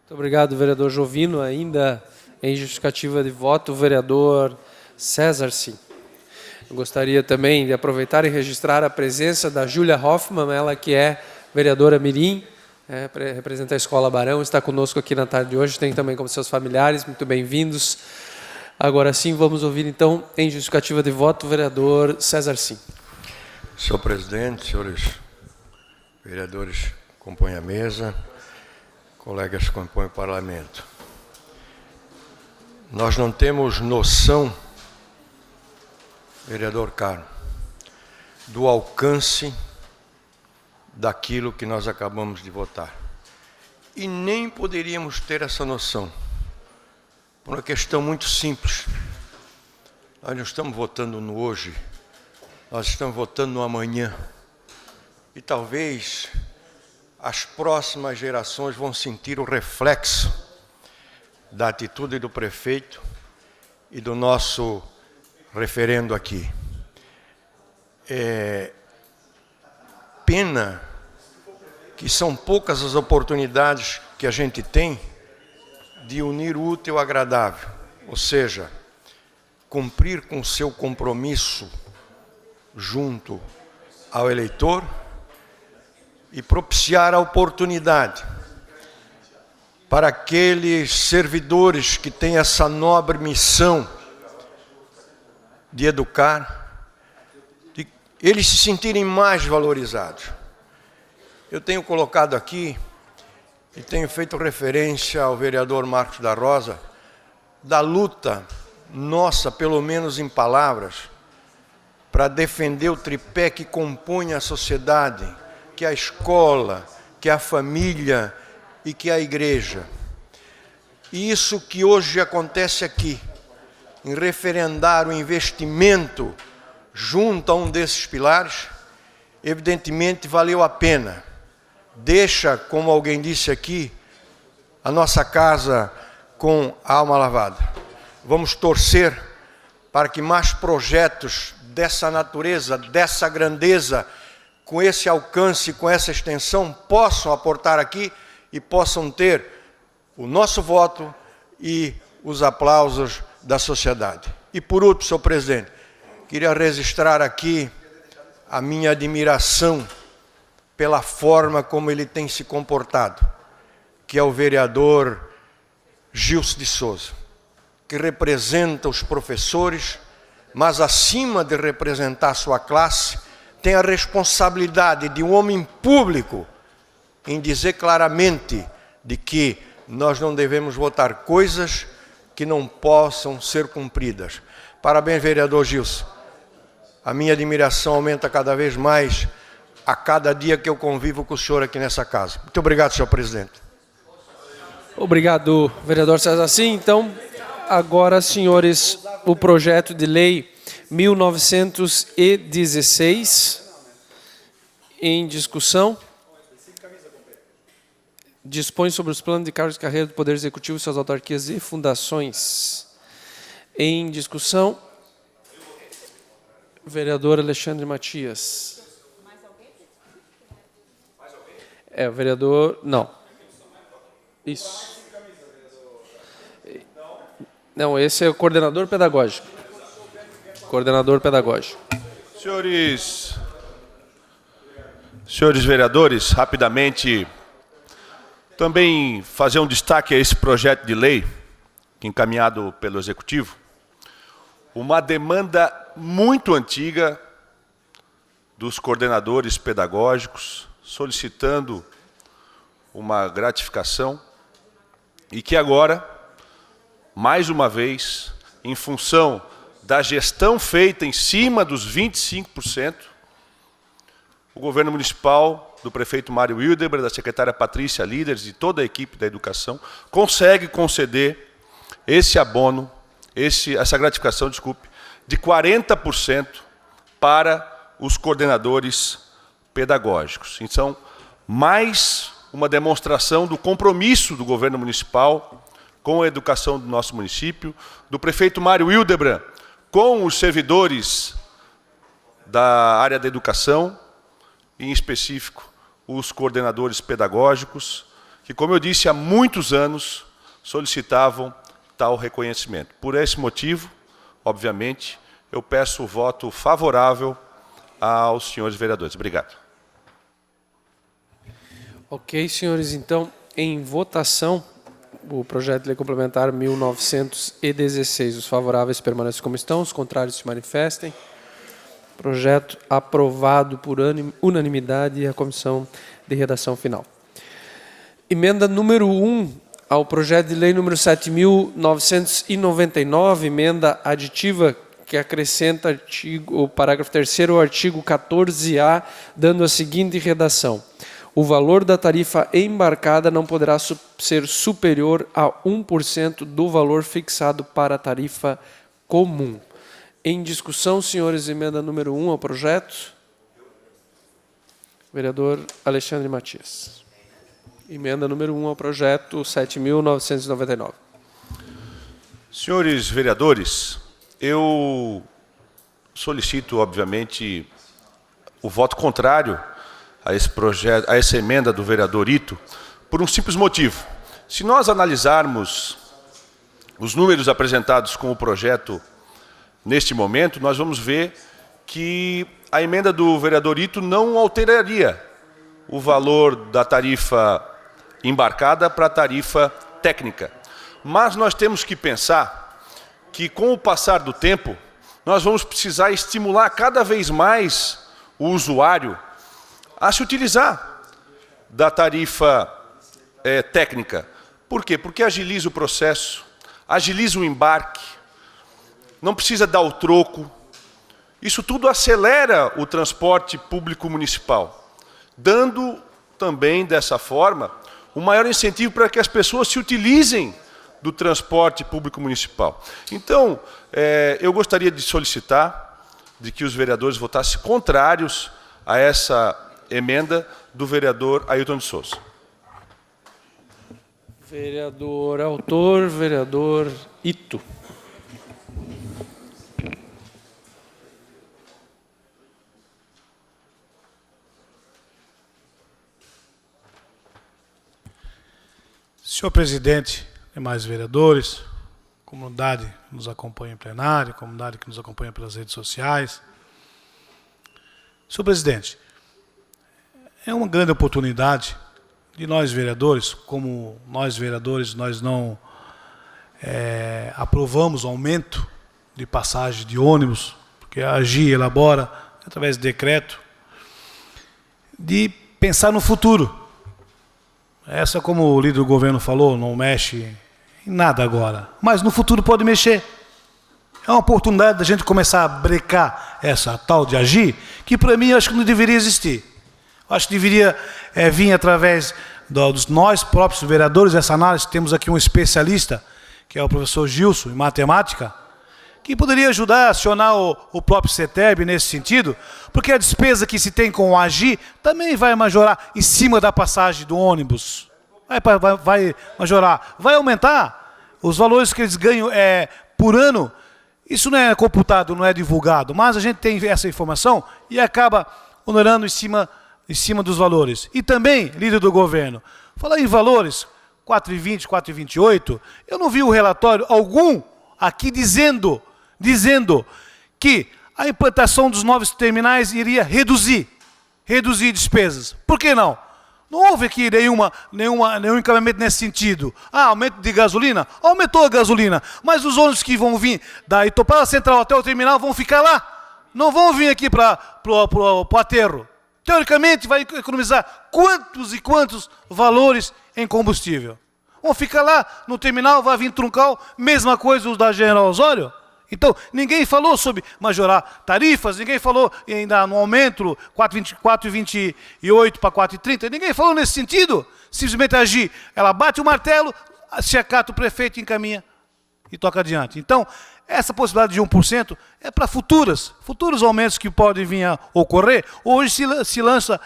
Muito obrigado, vereador Jovino. Ainda em justificativa de voto, o vereador César Sim. Eu gostaria também de aproveitar e registrar a presença da Júlia Hoffmann, ela que é vereadora mirim, representa a Escola Barão, está conosco aqui na tarde de hoje, tem também como seus familiares, muito bem-vindos. Agora sim, vamos ouvir então, em justificativa de voto, o vereador César Sim. Senhor presidente, senhores vereadores que compõem a mesa, colegas que compõem o parlamento, nós não temos noção, vereador Carmo, do alcance daquilo que nós acabamos de votar. E nem poderíamos ter essa noção, por uma questão muito simples. Nós não estamos votando no hoje, nós estamos votando no amanhã. E talvez as próximas gerações vão sentir o reflexo da atitude do prefeito e do nosso referendo aqui. Pena que são poucas as oportunidades que a gente tem de unir o útil ao agradável, ou seja, cumprir com o seu compromisso junto ao eleitor e propiciar a oportunidade para aqueles servidores que têm essa nobre missão de educar, de eles se sentirem mais valorizados. Eu tenho colocado aqui, e tenho feito referência ao vereador Marcos da Rosa, da luta nossa, pelo menos em palavras, para defender o tripé que compõe a sociedade, que é a escola, que é a família e que é a igreja. E isso que hoje acontece aqui, em referendar o investimento junto a um desses pilares, evidentemente valeu a pena. Deixa, como alguém disse aqui, a nossa casa com a alma lavada. Vamos torcer para que mais projetos dessa natureza, dessa grandeza, com esse alcance, com essa extensão, possam aportar aqui e possam ter o nosso voto e os aplausos da sociedade. E por último, senhor presidente, queria registrar aqui a minha admiração pela forma como ele tem se comportado, que é o vereador Gilson de Souza, que representa os professores, mas acima de representar a sua classe, tem a responsabilidade de um homem público em dizer claramente de que nós não devemos votar coisas que não possam ser cumpridas. Parabéns, vereador Gilson. A minha admiração aumenta cada vez mais a cada dia que eu convivo com o senhor aqui nessa casa. Muito obrigado, senhor presidente. Obrigado, vereador César Sim. Então, agora, senhores, o projeto de lei 1916 em discussão. Dispõe sobre os planos de cargos de carreira do Poder Executivo, suas autarquias e fundações. Em discussão, vereador Alexandre Matias. O vereador... Não. Isso. Não, esse é o coordenador pedagógico. Coordenador pedagógico. Senhores vereadores, rapidamente, também fazer um destaque a esse projeto de lei, encaminhado pelo Executivo, uma demanda muito antiga dos coordenadores pedagógicos, solicitando uma gratificação, e que agora, mais uma vez, em função da gestão feita em cima dos 25%, o governo municipal, do prefeito Mário Hildebrand, da secretária Patrícia Líderes e toda a equipe da educação, consegue conceder esse abono, essa gratificação, desculpe, de 40% para os coordenadores pedagógicos. Então, mais uma demonstração do compromisso do governo municipal com a educação do nosso município, do prefeito Mário Hildebrand com os servidores da área da educação, em específico os coordenadores pedagógicos, que, como eu disse, há muitos anos solicitavam tal reconhecimento. Por esse motivo, obviamente, eu peço o voto favorável aos senhores vereadores. Obrigado. Ok, senhores, então, em votação, o projeto de lei complementar 1916. Os favoráveis permanecem como estão, os contrários se manifestem. Projeto aprovado por unanimidade e a comissão de redação final. Emenda número 1 ao projeto de lei número 7.999, emenda aditiva que acrescenta o parágrafo 3º ao artigo 14A, dando a seguinte redação: o valor da tarifa embarcada não poderá ser superior a 1% do valor fixado para a tarifa comum. Em discussão, senhores, emenda número 1 ao projeto. Vereador Alexandre Matias. Emenda número 1 ao projeto 7.999. Senhores vereadores, eu solicito, obviamente, o voto contrário a esse projeto, a essa emenda do vereador Ito, por um simples motivo. Se nós analisarmos os números apresentados com o projeto neste momento, nós vamos ver que a emenda do vereador Ito não alteraria o valor da tarifa embarcada para a tarifa técnica. Mas nós temos que pensar que, com o passar do tempo, nós vamos precisar estimular cada vez mais o usuário a se utilizar da tarifa técnica. Por quê? Porque agiliza o processo, agiliza o embarque, não precisa dar o troco. Isso tudo acelera o transporte público municipal, dando também, dessa forma, um maior incentivo para que as pessoas se utilizem do transporte público municipal. Então, eu gostaria de solicitar de que os vereadores votassem contrários a essa emenda do vereador Ailton de Souza. Vereador autor, vereador Ito. Senhor presidente, demais vereadores, comunidade que nos acompanha em plenário, comunidade que nos acompanha pelas redes sociais. Senhor presidente, é uma grande oportunidade de nós vereadores, como nós vereadores, nós não aprovamos o aumento de passagem de ônibus, porque a AGI elabora, através de decreto, de pensar no futuro. Essa, como o líder do governo falou, não mexe em nada agora, mas no futuro pode mexer. É uma oportunidade da gente começar a brecar essa tal de AGI, que para mim eu acho que não deveria existir. Eu acho que deveria vir através dos nós próprios vereadores, essa análise. Temos aqui um especialista, que é o professor Gilson, em matemática, que poderia ajudar a acionar o próprio CETEB nesse sentido, porque a despesa que se tem com o AGI também vai majorar em cima da passagem do ônibus. Vai majorar, vai aumentar os valores que eles ganham por ano. Isso não é computado, não é divulgado, mas a gente tem essa informação e acaba honorando em cima dos valores. E também, líder do governo, falar em valores, 4,20, 4,28, eu não vi o relatório algum aqui dizendo que a implantação dos novos terminais iria reduzir despesas. Por que não? Não houve aqui nenhum encaminhamento nesse sentido. Aumento de gasolina? Aumentou a gasolina, mas os ônibus que vão vir da Itopava Central até o terminal vão ficar lá. Não vão vir aqui para o aterro. Teoricamente, vai economizar quantos e quantos valores em combustível. Vão ficar lá no terminal, vai vir Truncal, mesma coisa os da General Osório. Então, ninguém falou sobre majorar tarifas, ninguém falou ainda no aumento 4,28 para 4,30, ninguém falou nesse sentido. Simplesmente agir. Ela bate o martelo, se acata o prefeito, encaminha e toca adiante. Então, essa possibilidade de 1% é para futuros aumentos que podem vir a ocorrer. Hoje se lança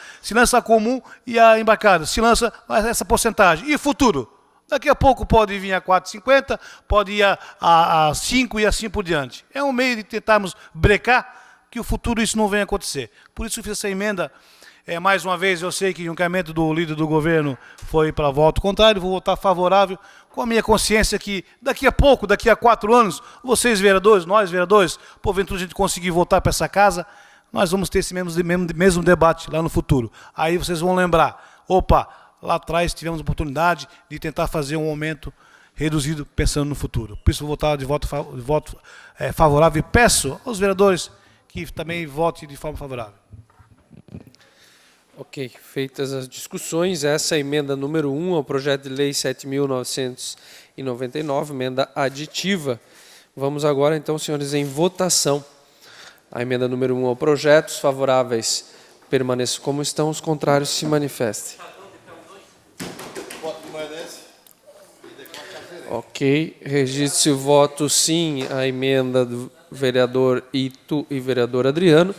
a comum e a embarcada, se lança essa porcentagem. E futuro? Daqui a pouco pode vir a 4,50, pode ir a 5 e assim por diante. É um meio de tentarmos brecar que o futuro isso não venha acontecer. Por isso eu fiz essa emenda. Mais uma vez, eu sei que o encaminhamento do líder do governo foi para voto contrário, vou votar favorável, com a minha consciência que daqui a pouco, daqui a 4 anos, vocês vereadores, nós vereadores, porventura a gente conseguir voltar para essa casa, nós vamos ter esse mesmo debate lá no futuro. Aí vocês vão lembrar, opa, lá atrás tivemos a oportunidade de tentar fazer um aumento reduzido pensando no futuro. Por isso vou votar de voto favorável e peço aos vereadores que também votem de forma favorável. Ok, feitas as discussões, essa é a emenda número 1 ao projeto de lei 7.999, emenda aditiva. Vamos agora, então, senhores, em votação. A emenda número 1 ao projeto, os favoráveis permaneçam como estão, os contrários se manifestem. Ok, registre o voto sim à emenda do vereador Ito e vereador Adriano.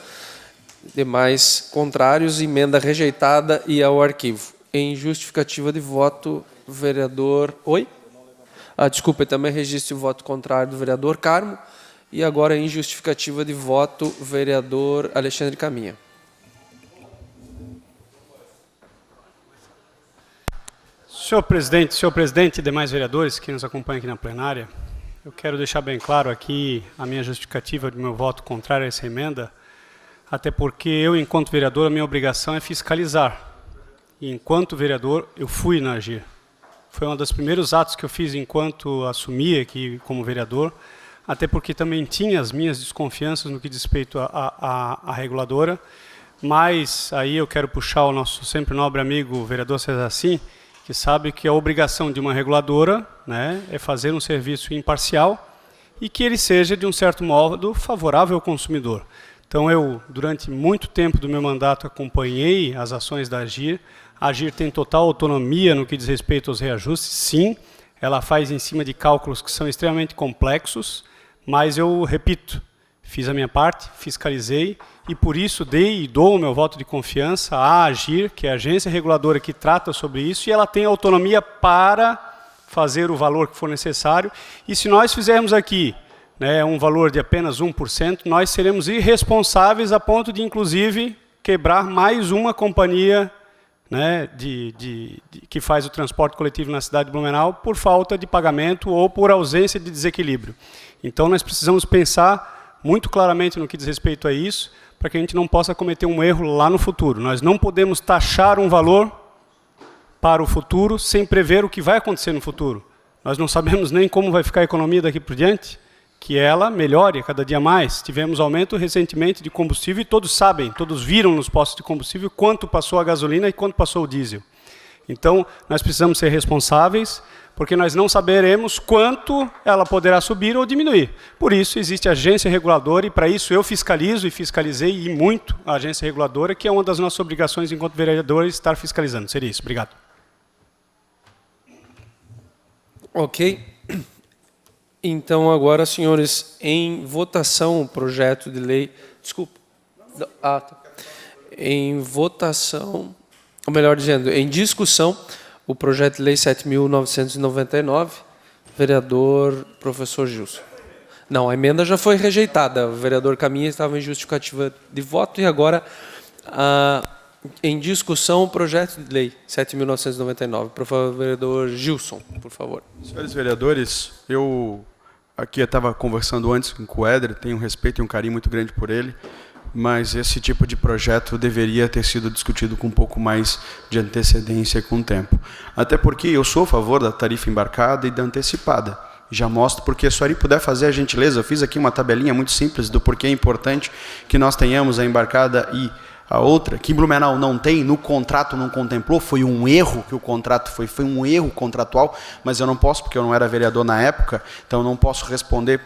Demais contrários, emenda rejeitada e ao arquivo. Em justificativa de voto, vereador... Oi? Desculpa, também registre o voto contrário do vereador Carmo. E agora, em justificativa de voto, vereador Alexandre Caminha. Senhor presidente e demais vereadores que nos acompanham aqui na plenária, eu quero deixar bem claro aqui a minha justificativa do meu voto contrário a essa emenda, até porque eu, enquanto vereador, a minha obrigação é fiscalizar. E, enquanto vereador, eu fui na AGIR. Foi um dos primeiros atos que eu fiz enquanto assumi aqui como vereador, até porque também tinha as minhas desconfianças no que diz respeito à reguladora, mas aí eu quero puxar o nosso sempre nobre amigo, o vereador César Sim, que sabe que a obrigação de uma reguladora, né, é fazer um serviço imparcial e que ele seja, de um certo modo, favorável ao consumidor. Então, eu, durante muito tempo do meu mandato, acompanhei as ações da AGIR. A AGIR tem total autonomia no que diz respeito aos reajustes, sim. Ela faz em cima de cálculos que são extremamente complexos, mas eu, repito, fiz a minha parte, fiscalizei, e por isso dei e dou o meu voto de confiança à AGIR, que é a agência reguladora que trata sobre isso, e ela tem autonomia para fazer o valor que for necessário. E se nós fizermos aqui um valor de apenas 1%, nós seremos irresponsáveis a ponto de, inclusive, quebrar mais uma companhia que faz o transporte coletivo na cidade de Blumenau por falta de pagamento ou por ausência de desequilíbrio. Então, nós precisamos pensar muito claramente no que diz respeito a isso, para que a gente não possa cometer um erro lá no futuro. Nós não podemos taxar um valor para o futuro sem prever o que vai acontecer no futuro. Nós não sabemos nem como vai ficar a economia daqui por diante, que ela melhore cada dia mais. Tivemos aumento recentemente de combustível e todos sabem, todos viram nos postos de combustível quanto passou a gasolina e quanto passou o diesel. Então, nós precisamos ser responsáveis, porque nós não saberemos quanto ela poderá subir ou diminuir. Por isso, existe a agência reguladora, e para isso eu fiscalizo e fiscalizei e muito a agência reguladora, que é uma das nossas obrigações enquanto vereadores, estar fiscalizando. Seria isso. Obrigado. Ok. Então, agora, senhores, em votação o projeto de lei... Desculpa. Em votação... Ou melhor dizendo, em discussão, o projeto de lei 7.999, vereador professor Gilson. Não, a emenda já foi rejeitada. O vereador Caminha estava em justificativa de voto e agora, em discussão, o projeto de lei 7.999. Por favor, vereador Gilson, por favor. Senhores vereadores, eu aqui estava conversando antes com o Éder, tenho um respeito e um carinho muito grande por ele, mas esse tipo de projeto deveria ter sido discutido com um pouco mais de antecedência e com tempo. Até porque eu sou a favor da tarifa embarcada e da antecipada. Já mostro, porque se o Ari puder fazer a gentileza, eu fiz aqui uma tabelinha muito simples do porquê é importante que nós tenhamos a embarcada e a outra, que em Blumenau não tem, no contrato não contemplou, foi um erro que o contrato foi um erro contratual, mas eu não posso, porque eu não era vereador na época, então eu não posso responder,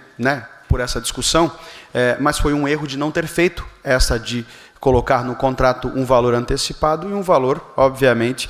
por essa discussão, mas foi um erro de não ter feito essa de colocar no contrato um valor antecipado e um valor, obviamente,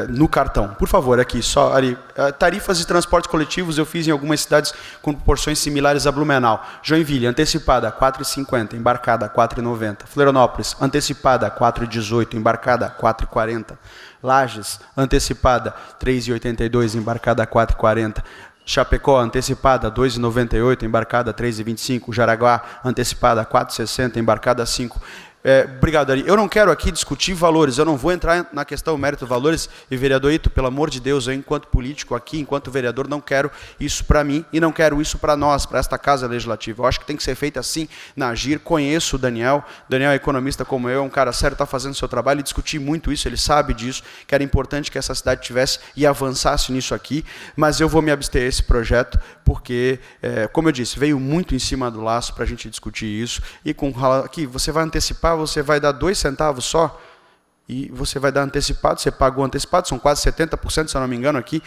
no cartão. Por favor, aqui, só Ari, tarifas de transportes coletivos eu fiz em algumas cidades com proporções similares a Blumenau. Joinville, antecipada, R$ 4,50, embarcada, R$ 4,90. Florianópolis, antecipada, R$ 4,18, embarcada, R$ 4,40. Lages, antecipada, R$ 3,82, embarcada, R$ 4,40. Chapecó, antecipada, R$ 2,98, embarcada, R$ 3,25. Jaraguá, antecipada, R$ 4,60, embarcada, R$ 5. Obrigado, Ari. Eu não quero aqui discutir valores, eu não vou entrar na questão mérito valores, e vereador Ito, pelo amor de Deus, eu enquanto político aqui, enquanto vereador, não quero isso para mim e não quero isso para nós, para esta Casa Legislativa. Eu acho que tem que ser feito assim na Agir. Conheço o Daniel é economista como eu, é um cara sério, está fazendo o seu trabalho e discuti muito isso, ele sabe disso, que era importante que essa cidade tivesse e avançasse nisso aqui, mas eu vou me abster esse projeto, porque, como eu disse, veio muito em cima do laço para a gente discutir isso, e com aqui você vai antecipar, você vai dar 2 centavos só, e você vai dar antecipado, você pagou antecipado, são quase 70%, se eu não me engano, aqui,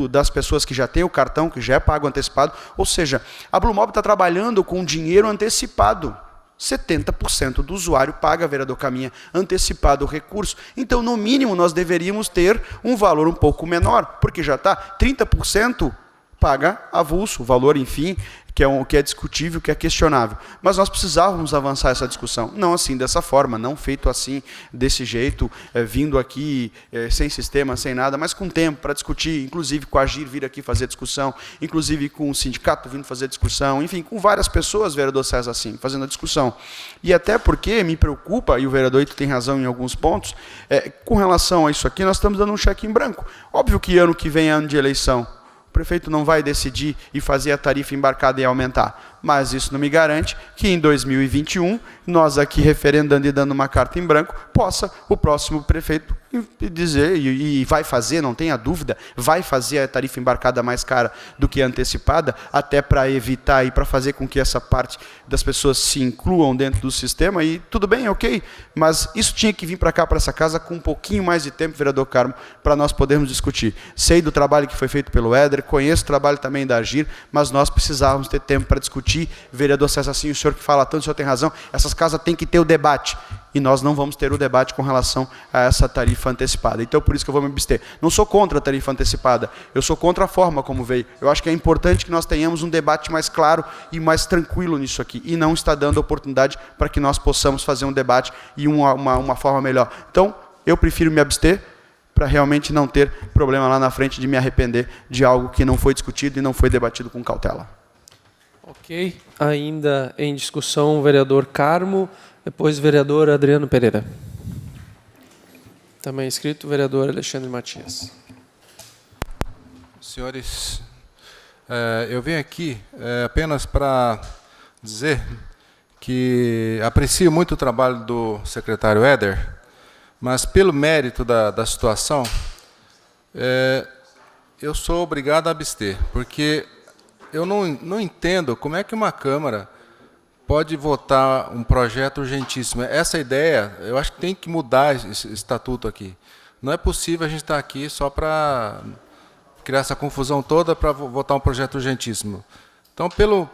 das pessoas que já têm o cartão, que já é pago antecipado, ou seja, a Blue Mob está trabalhando com dinheiro antecipado. 70% do usuário paga, vereador Caminha, antecipado o recurso. Então, no mínimo, nós deveríamos ter um valor um pouco menor, porque já está 30% paga avulso, o valor, enfim, que é discutível, que é questionável. Mas nós precisávamos avançar essa discussão. Não assim, dessa forma, não feito assim, desse jeito, vindo aqui sem sistema, sem nada, mas com tempo para discutir, inclusive com a Agir vir aqui fazer discussão, inclusive com o sindicato vindo fazer discussão, enfim, com várias pessoas, vereador César, assim, fazendo a discussão. E até porque me preocupa, e o vereador Ito tem razão em alguns pontos, com relação a isso aqui, nós estamos dando um cheque em branco. Óbvio que ano que vem é ano de eleição, o prefeito não vai decidir e fazer a tarifa embarcada e aumentar. Mas isso não me garante que em 2021, nós aqui referendando e dando uma carta em branco, possa o próximo prefeito dizer, e vai fazer, não tenha dúvida, vai fazer a tarifa embarcada mais cara do que a antecipada, até para evitar e para fazer com que essa parte das pessoas se incluam dentro do sistema, e tudo bem, ok, mas isso tinha que vir para cá, para essa casa, com um pouquinho mais de tempo, vereador Carmo, para nós podermos discutir. Sei do trabalho que foi feito pelo Éder, conheço o trabalho também da Agir, mas nós precisávamos ter tempo para discutir. Vereador César, assim, o senhor que fala tanto, o senhor tem razão, essas casas têm que ter o debate, e nós não vamos ter o debate com relação a essa tarifa antecipada. Então, por isso que eu vou me abster. Não sou contra a tarifa antecipada, eu sou contra a forma como veio. Eu acho que é importante que nós tenhamos um debate mais claro e mais tranquilo nisso aqui, e não está dando oportunidade para que nós possamos fazer um debate e uma forma melhor. Então, eu prefiro me abster, para realmente não ter problema lá na frente de me arrepender de algo que não foi discutido e não foi debatido com cautela. Ok. Ainda em discussão, o vereador Carmo, depois o vereador Adriano Pereira. Também inscrito o vereador Alexandre Matias. Senhores, eu venho aqui apenas para dizer que aprecio muito o trabalho do secretário Éder, mas pelo mérito da situação, eu sou obrigado a abster, porque eu não entendo como é que uma Câmara pode votar um projeto urgentíssimo. Essa ideia, eu acho que tem que mudar esse estatuto aqui. Não é possível a gente estar aqui só para criar essa confusão toda para votar um projeto urgentíssimo. Então, pelo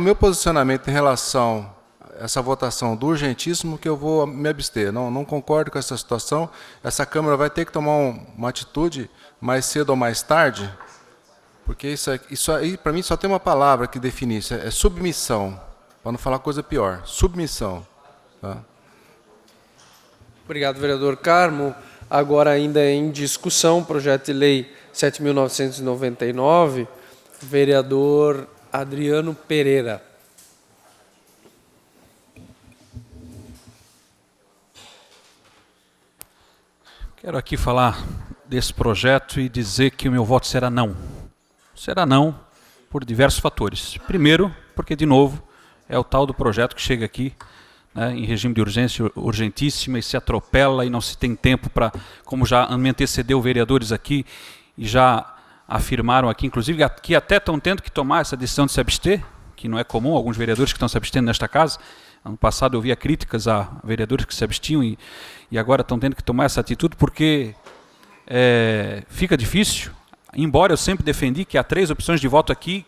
meu posicionamento em relação a essa votação do urgentíssimo, que eu vou me abster. Não concordo com essa situação. Essa Câmara vai ter que tomar uma atitude mais cedo ou mais tarde, porque isso aí, para mim, só tem uma palavra que define isso, é submissão, para não falar coisa pior, submissão. Tá? Obrigado, vereador Carmo. Agora, ainda em discussão, projeto de lei 7.999, vereador Adriano Pereira. Quero aqui falar desse projeto e dizer que o meu voto será não. Será não por diversos fatores. Primeiro, porque, de novo, é o tal do projeto que chega aqui, né, em regime de urgência urgentíssima, e se atropela e não se tem tempo para, como já me antecedeu vereadores aqui, e já afirmaram aqui, inclusive, que até estão tendo que tomar essa decisão de se abster, que não é comum, alguns vereadores que estão se abstendo nesta casa. Ano passado eu via críticas a vereadores que se abstiam e agora estão tendo que tomar essa atitude, porque fica difícil embora eu sempre defendi que há 3 opções de voto aqui,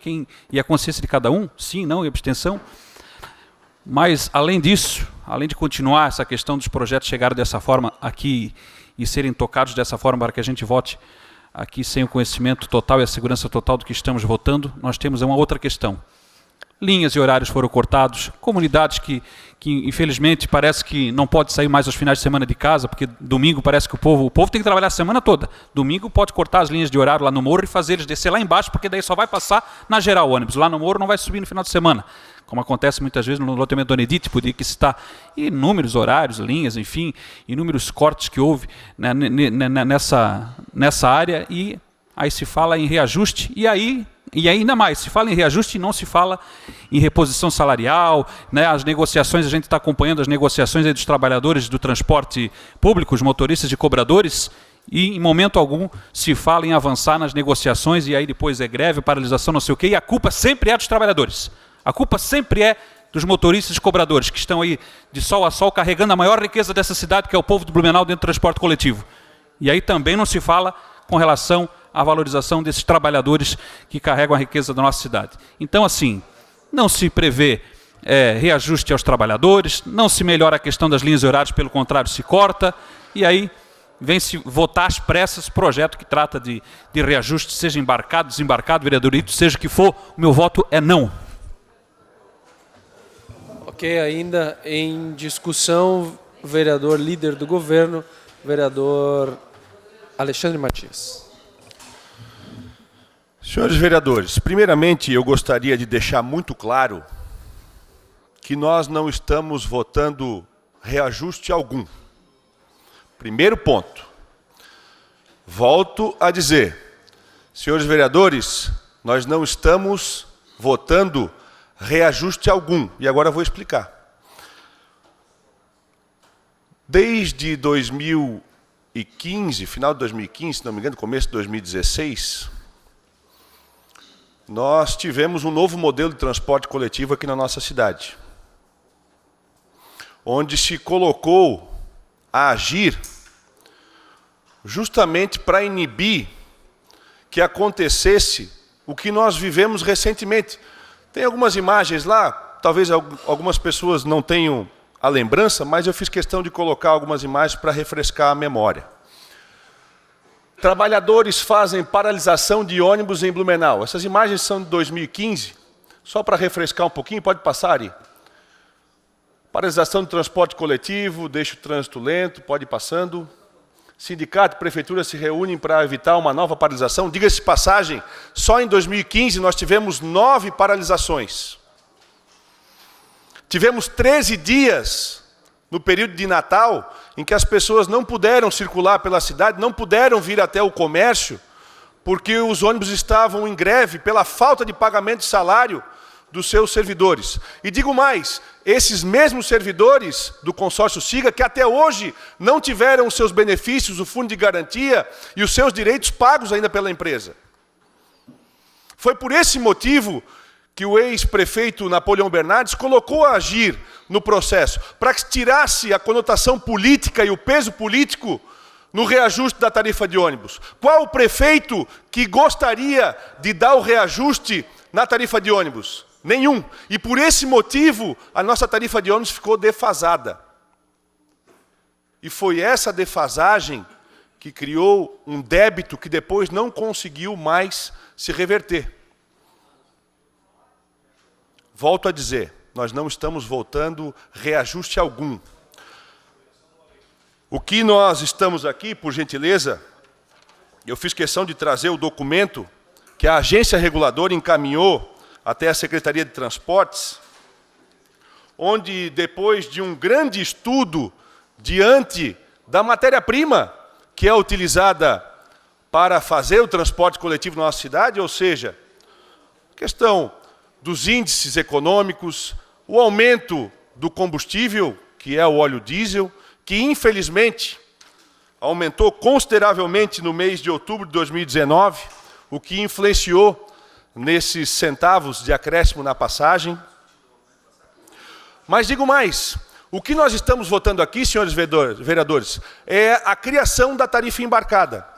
e a consciência de cada um, sim, não e abstenção, mas além disso, além de continuar essa questão dos projetos chegarem dessa forma aqui e serem tocados dessa forma para que a gente vote aqui sem o conhecimento total e a segurança total do que estamos votando, nós temos uma outra questão. Linhas e horários foram cortados, comunidades que infelizmente parece que não pode sair mais aos finais de semana de casa, porque domingo parece que o povo tem que trabalhar a semana toda. Domingo pode cortar as linhas de horário lá no morro e fazer eles descer lá embaixo, porque daí só vai passar na geral o ônibus. Lá no morro não vai subir no final de semana, como acontece muitas vezes no loteamento Dona Edith, podia que citar inúmeros horários, linhas, enfim, inúmeros cortes que houve, né, nessa área, e aí se fala em reajuste, e ainda mais, se fala em reajuste e não se fala em reposição salarial, né? As negociações, a gente está acompanhando as negociações aí dos trabalhadores do transporte público, os motoristas e cobradores, e em momento algum se fala em avançar nas negociações, e aí depois é greve, paralisação, não sei o quê, e a culpa sempre é dos trabalhadores. A culpa sempre é dos motoristas e cobradores, que estão aí de sol a sol carregando a maior riqueza dessa cidade, que é o povo do Blumenau dentro do transporte coletivo. E aí também não se fala com relação à valorização desses trabalhadores que carregam a riqueza da nossa cidade. Então, assim, não se prevê reajuste aos trabalhadores, não se melhora a questão das linhas e horários, pelo contrário, se corta, e aí vem-se votar às pressas projeto que trata de reajuste, seja embarcado, desembarcado, vereador Ito, seja o que for, o meu voto é não. Ok, ainda em discussão, vereador líder do governo, vereador Alexandre Matias. Senhores vereadores, primeiramente eu gostaria de deixar muito claro que nós não estamos votando reajuste algum. Primeiro ponto. Volto a dizer, senhores vereadores, nós não estamos votando reajuste algum. E agora eu vou explicar. Desde 2015, final de 2015, se não me engano, começo de 2016, nós tivemos um novo modelo de transporte coletivo aqui na nossa cidade, onde se colocou a agir justamente para inibir que acontecesse o que nós vivemos recentemente. Tem algumas imagens lá, talvez algumas pessoas não tenham a lembrança, mas eu fiz questão de colocar algumas imagens para refrescar a memória. Trabalhadores fazem paralisação de ônibus em Blumenau. Essas imagens são de 2015, só para refrescar um pouquinho, pode passar aí. Paralisação do transporte coletivo, deixa o trânsito lento, pode ir passando. Sindicato e prefeitura se reúnem para evitar uma nova paralisação. Diga-se de passagem, só em 2015 nós tivemos 9 paralisações. Tivemos 13 dias no período de Natal em que as pessoas não puderam circular pela cidade, não puderam vir até o comércio, porque os ônibus estavam em greve pela falta de pagamento de salário dos seus servidores. E digo mais, esses mesmos servidores do consórcio SIGA, que até hoje não tiveram os seus benefícios, o fundo de garantia e os seus direitos pagos ainda pela empresa. Foi por esse motivo que o ex-prefeito Napoleão Bernardes colocou a agir no processo, para que tirasse a conotação política e o peso político no reajuste da tarifa de ônibus. Qual o prefeito que gostaria de dar o reajuste na tarifa de ônibus? Nenhum. E por esse motivo, a nossa tarifa de ônibus ficou defasada. E foi essa defasagem que criou um débito que depois não conseguiu mais se reverter. Volto a dizer, nós não estamos votando reajuste algum. O que nós estamos aqui, por gentileza, eu fiz questão de trazer o documento que a agência reguladora encaminhou até a Secretaria de Transportes, onde, depois de um grande estudo diante da matéria-prima que é utilizada para fazer o transporte coletivo na nossa cidade, ou seja, questão dos índices econômicos, o aumento do combustível, que é o óleo diesel, que infelizmente aumentou consideravelmente no mês de outubro de 2019, o que influenciou nesses centavos de acréscimo na passagem. Mas digo mais, o que nós estamos votando aqui, senhores vereadores, é a criação da tarifa embarcada.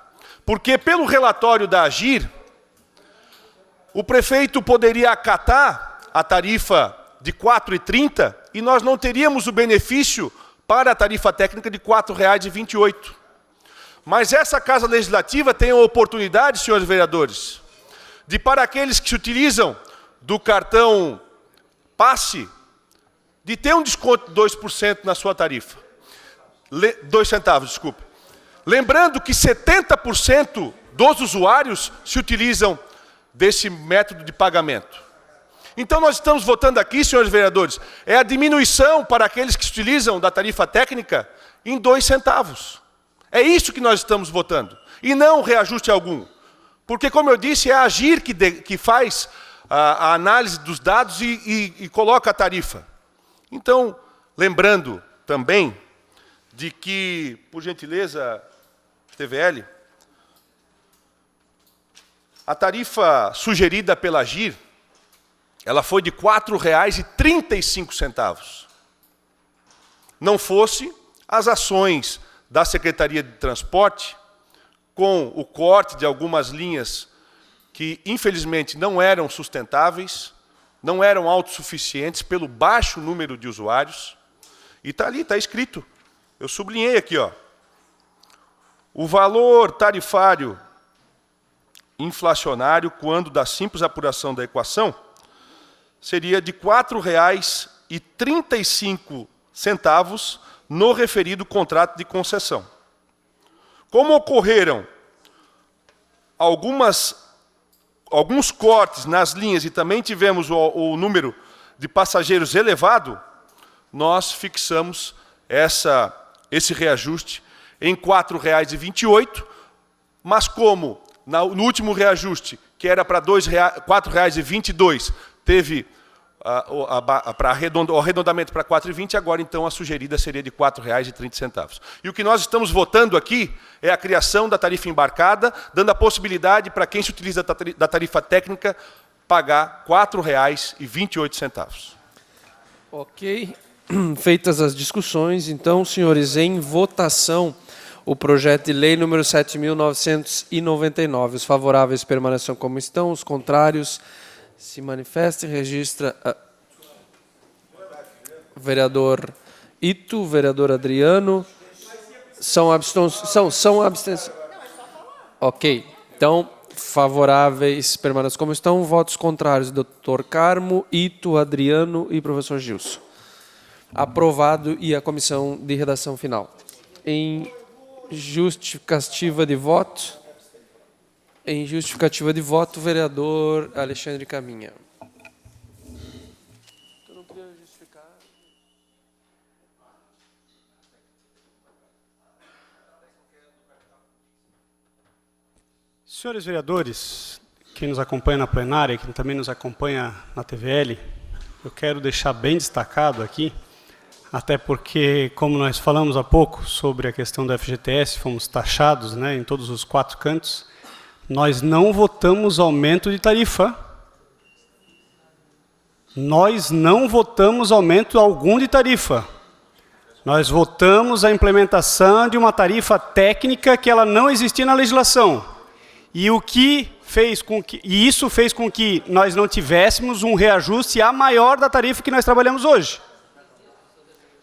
Porque pelo relatório da AGIR, o prefeito poderia acatar a tarifa de R$ 4,30 e nós não teríamos o benefício para a tarifa técnica de R$ 4,28. Mas essa Casa Legislativa tem a oportunidade, senhores vereadores, de para aqueles que se utilizam do cartão passe, de ter um desconto de 2% na sua tarifa. 2 centavos, desculpe. Lembrando que 70% dos usuários se utilizam desse método de pagamento. Então nós estamos votando aqui, senhores vereadores, é a diminuição para aqueles que se utilizam da tarifa técnica em 2 centavos. É isso que nós estamos votando, e não reajuste algum. Porque, como eu disse, é a AGIR que faz a análise dos dados e coloca a tarifa. Então, lembrando também de que, por gentileza, TVL, a tarifa sugerida pela AGIR, ela foi de R$ 4,35. Não fosse as ações da Secretaria de Transporte, com o corte de algumas linhas que, infelizmente, não eram sustentáveis, não eram autossuficientes pelo baixo número de usuários. E está ali, está escrito. Eu sublinhei aqui, ó. O valor tarifário inflacionário, quando da simples apuração da equação, seria de R$ 4,35 no referido contrato de concessão. Como ocorreram alguns cortes nas linhas e também tivemos o número de passageiros elevado, nós fixamos esse reajuste em R$ 4,28, mas como no último reajuste, que era para R$ 4,22, teve o arredondamento para R$ 4,20, agora então a sugerida seria de R$ 4,30. E o que nós estamos votando aqui é a criação da tarifa embarcada, dando a possibilidade para quem se utiliza da tarifa técnica pagar R$ 4,28. Ok. Feitas as discussões, então, senhores, em votação, o projeto de lei número 7.999. Os favoráveis permaneçam como estão, os contrários se manifestem. Registra vereador Ito, vereador Adriano. São abstenções. Ok. Então, favoráveis permaneçam como estão. Votos contrários, Dr. Carmo, Ito, Adriano e professor Gilson. Aprovado, e a comissão de redação final. Em justificativa de voto. Em justificativa de voto, vereador Alexandre Caminha. Senhores vereadores, quem nos acompanha na plenária e quem também nos acompanha na TVL, eu quero deixar bem destacado aqui, até porque, como nós falamos há pouco sobre a questão do FGTS, fomos taxados, né, em todos os 4 cantos, nós não votamos aumento de tarifa. Nós não votamos aumento algum de tarifa. Nós votamos a implementação de uma tarifa técnica que ela não existia na legislação. E isso fez com que nós não tivéssemos um reajuste a maior da tarifa que nós trabalhamos hoje.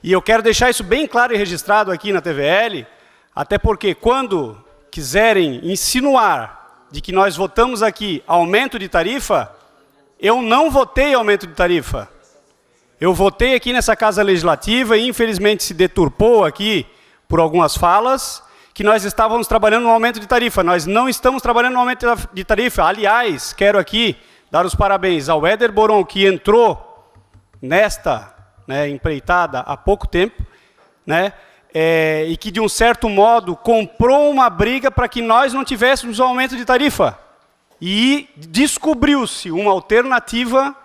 E eu quero deixar isso bem claro e registrado aqui na TVL, até porque quando quiserem insinuar de que nós votamos aqui aumento de tarifa, eu não votei aumento de tarifa. Eu votei aqui nessa Casa Legislativa e infelizmente se deturpou aqui por algumas falas, que nós estávamos trabalhando no aumento de tarifa. Nós não estamos trabalhando no aumento de tarifa. Aliás, quero aqui dar os parabéns ao Éder Boron, que entrou nesta empreitada há pouco tempo, e que, de um certo modo, comprou uma briga para que nós não tivéssemos um aumento de tarifa. E descobriu-se uma alternativa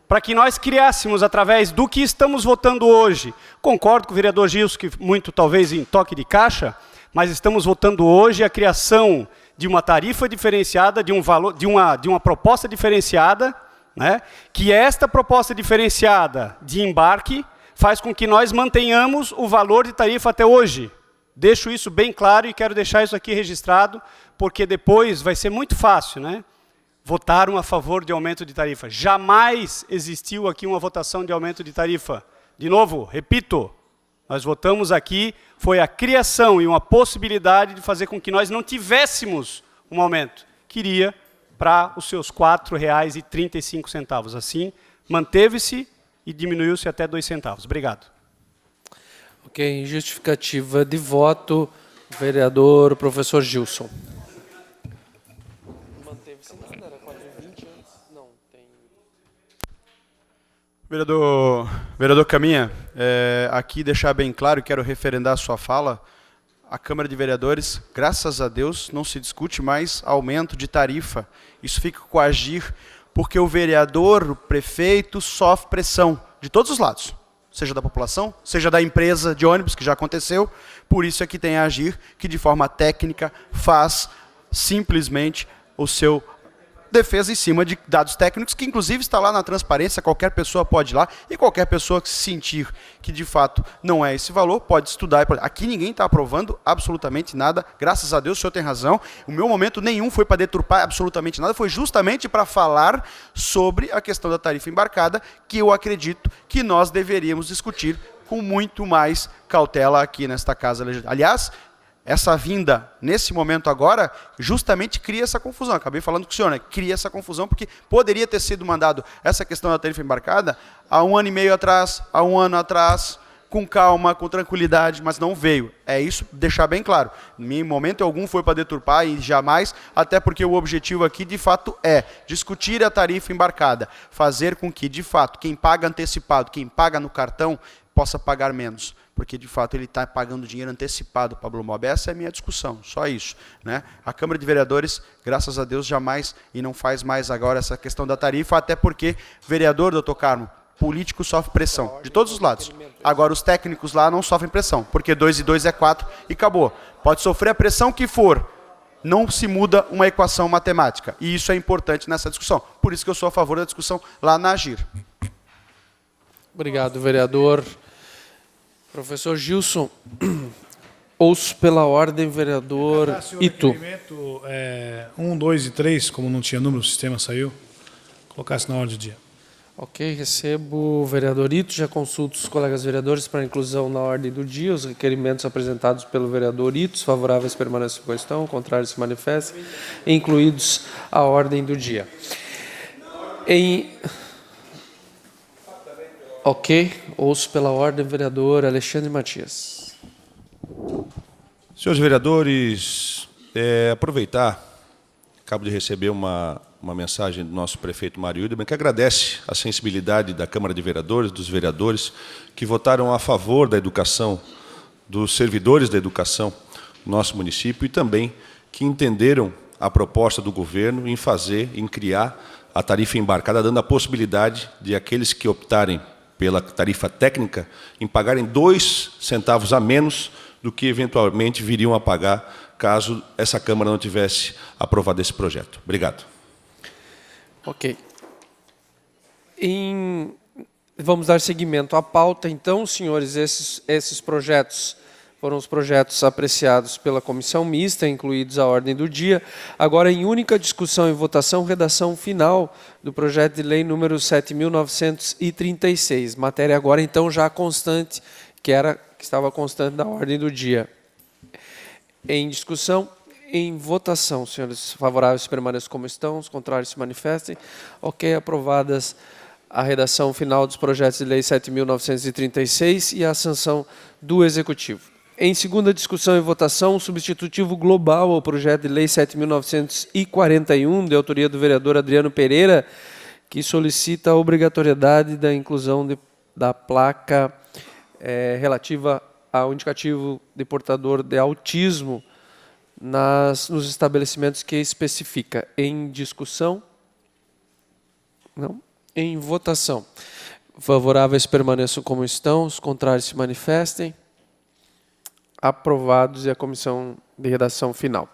para que nós criássemos, através do que estamos votando hoje. Concordo com o vereador Gilson, que muito talvez em toque de caixa, mas estamos votando hoje a criação de uma tarifa diferenciada, de uma proposta diferenciada, que esta proposta diferenciada de embarque faz com que nós mantenhamos o valor de tarifa até hoje, Deixo isso bem claro e quero deixar isso aqui registrado, porque depois vai ser muito fácil, né? Votaram a favor de aumento de tarifa. Jamais existiu aqui uma votação de aumento de tarifa. De novo, repito, nós votamos aqui, foi a criação e uma possibilidade de fazer com que nós não tivéssemos um aumento. Queria para os seus R$ 4,35. Assim, manteve-se e diminuiu-se até 2 centavos. Obrigado. Ok, justificativa de voto, vereador professor Gilson. Manteve-se nada, era 4,20 antes? Não, tem... Vereador Caminha, aqui deixar bem claro, quero referendar a sua fala, a Câmara de Vereadores, graças a Deus, não se discute mais aumento de tarifa. Isso fica com o agir, porque o vereador, o prefeito, sofre pressão de todos os lados. Seja da população, seja da empresa de ônibus, que já aconteceu. Por isso é que tem a agir, que de forma técnica faz simplesmente o seu defesa em cima de dados técnicos, que inclusive está lá na transparência, qualquer pessoa pode ir lá, e qualquer pessoa que se sentir que de fato não é esse valor, pode estudar. Aqui ninguém está aprovando absolutamente nada, graças a Deus o senhor tem razão, o meu momento nenhum foi para deturpar absolutamente nada, foi justamente para falar sobre a questão da tarifa embarcada, que eu acredito que nós deveríamos discutir com muito mais cautela aqui nesta Casa Legislativa. Aliás, essa vinda, nesse momento agora, justamente cria essa confusão. Acabei falando com o senhor, né? Cria essa confusão, porque poderia ter sido mandado essa questão da tarifa embarcada há 1 ano e meio atrás, há 1 ano atrás, com calma, com tranquilidade, mas não veio. É isso, deixar bem claro. Em momento algum foi para deturpar e jamais, até porque o objetivo aqui, de fato, é discutir a tarifa embarcada, fazer com que, de fato, quem paga antecipado, quem paga no cartão, possa pagar menos. Porque, de fato, ele está pagando dinheiro antecipado para a Blue Mob. Essa é a minha discussão, só isso. Né? A Câmara de Vereadores, graças a Deus, jamais e não faz mais agora essa questão da tarifa, até porque, vereador, doutor Carmo, político sofre pressão, de todos os lados. Agora, os técnicos lá não sofrem pressão, porque 2 e 2 é 4 e acabou. Pode sofrer a pressão que for, não se muda uma equação matemática. E isso é importante nessa discussão. Por isso que eu sou a favor da discussão lá na AGIR. Obrigado, vereador. Professor Gilson, ouço pela ordem, vereador Ito. 1, 2 e 3, como não tinha número, o sistema saiu. Colocasse na ordem do dia. Ok, recebo o vereador Ito, já consulto os colegas vereadores para inclusão na ordem do dia, os requerimentos apresentados pelo vereador Ito, os favoráveis permaneçam como estão, contrários se manifestem, incluídos à ordem do dia. Ok, ouço pela ordem, vereador Alexandre Matias. Senhores vereadores, aproveitar, acabo de receber uma mensagem do nosso prefeito Mário Hildeman, que agradece a sensibilidade da Câmara de Vereadores, dos vereadores, que votaram a favor da educação, dos servidores da educação no nosso município e também que entenderam a proposta do governo em criar a tarifa embarcada, dando a possibilidade de aqueles que optarem pela tarifa técnica, em pagarem 2 centavos a menos do que eventualmente viriam a pagar caso essa Câmara não tivesse aprovado esse projeto. Obrigado. Ok. Vamos dar seguimento à pauta, então, senhores, esses projetos foram os projetos apreciados pela comissão mista, incluídos à ordem do dia. Agora, em única discussão e votação, redação final do projeto de lei número 7.936. Matéria agora, então, já constante, que estava constante na ordem do dia. Em discussão, em votação. Senhores favoráveis permaneçam como estão, os contrários se manifestem. Ok, aprovadas a redação final dos projetos de lei 7.936 e a sanção do Executivo. Em segunda discussão e votação, o substitutivo global ao projeto de lei 7.941, de autoria do vereador Adriano Pereira, que solicita a obrigatoriedade da inclusão da placa relativa ao indicativo de portador de autismo nos estabelecimentos que especifica. Em discussão? Não? Em votação. Favoráveis permaneçam como estão, os contrários se manifestem. Aprovados e a comissão de redação final.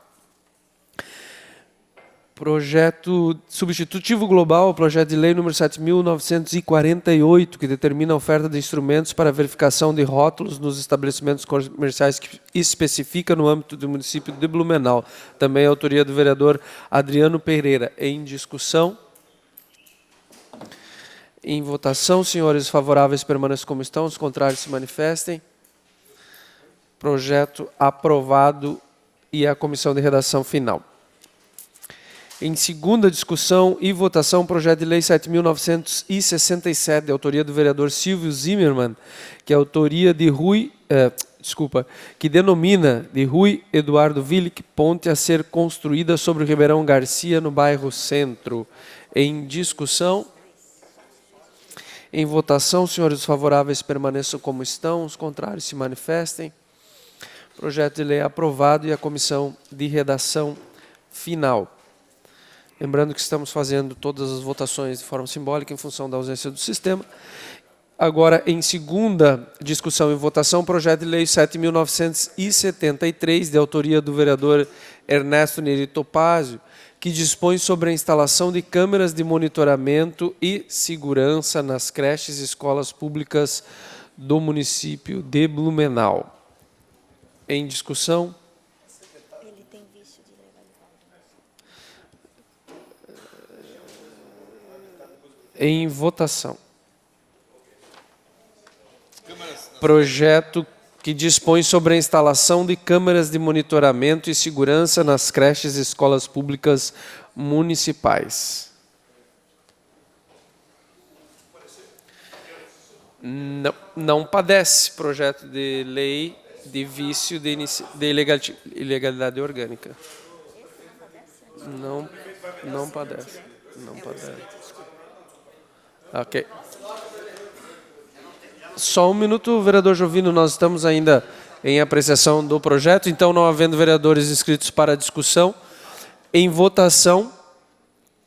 Projeto substitutivo global, projeto de lei número 7.948, que determina a oferta de instrumentos para verificação de rótulos nos estabelecimentos comerciais, que especifica no âmbito do município de Blumenau. Também a autoria do vereador Adriano Pereira. Em discussão. Em votação, senhores favoráveis permaneçam como estão, os contrários se manifestem. Projeto aprovado e a comissão de redação final. Em segunda discussão e votação, projeto de lei 7.967, de autoria do vereador Silvio Zimmermann, que é autoria de que denomina de Rui Eduardo Willig, ponte a ser construída sobre o Ribeirão Garcia, no bairro Centro. Em discussão. Em votação, senhores favoráveis permaneçam como estão, os contrários se manifestem. Projeto de lei aprovado e a comissão de redação final. Lembrando que estamos fazendo todas as votações de forma simbólica em função da ausência do sistema. Agora, em segunda discussão e votação, projeto de lei 7.973, de autoria do vereador Ernesto Neri Topázio, que dispõe sobre a instalação de câmeras de monitoramento e segurança nas creches e escolas públicas do município de Blumenau. Em discussão. Em votação. Projeto que dispõe sobre a instalação de câmeras de monitoramento e segurança nas creches e escolas públicas municipais. Não padece projeto de lei de vício de ilegalidade orgânica. Não padece. Não padece. Ok. Só um minuto, vereador Jovino, nós estamos ainda em apreciação do projeto, então não havendo vereadores inscritos para a discussão, em votação,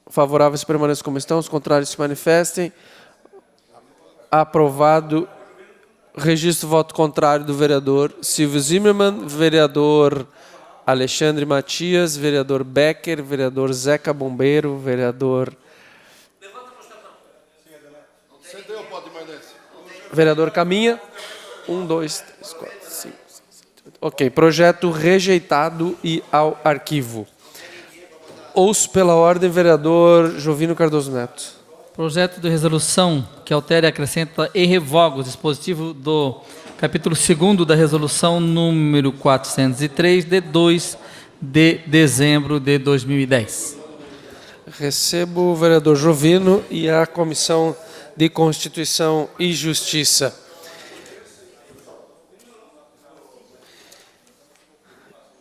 favoráveis permaneçam como estão, os contrários se manifestem. Aprovado. Registro voto contrário do vereador Silvio Zimmermann, vereador Alexandre Matias, vereador Becker, vereador Zeca Bombeiro, vereador... Vereador Caminha. 1, 2, 3, 4, 5, 6, 7, 8. Ok, projeto rejeitado e ao arquivo. Ouço pela ordem, vereador Jovino Cardoso Neto. Projeto de resolução que altera e acrescenta e revoga o dispositivo do capítulo 2º da resolução número 403, de 2 de dezembro de 2010. Recebo o vereador Jovino e a comissão de Constituição e Justiça.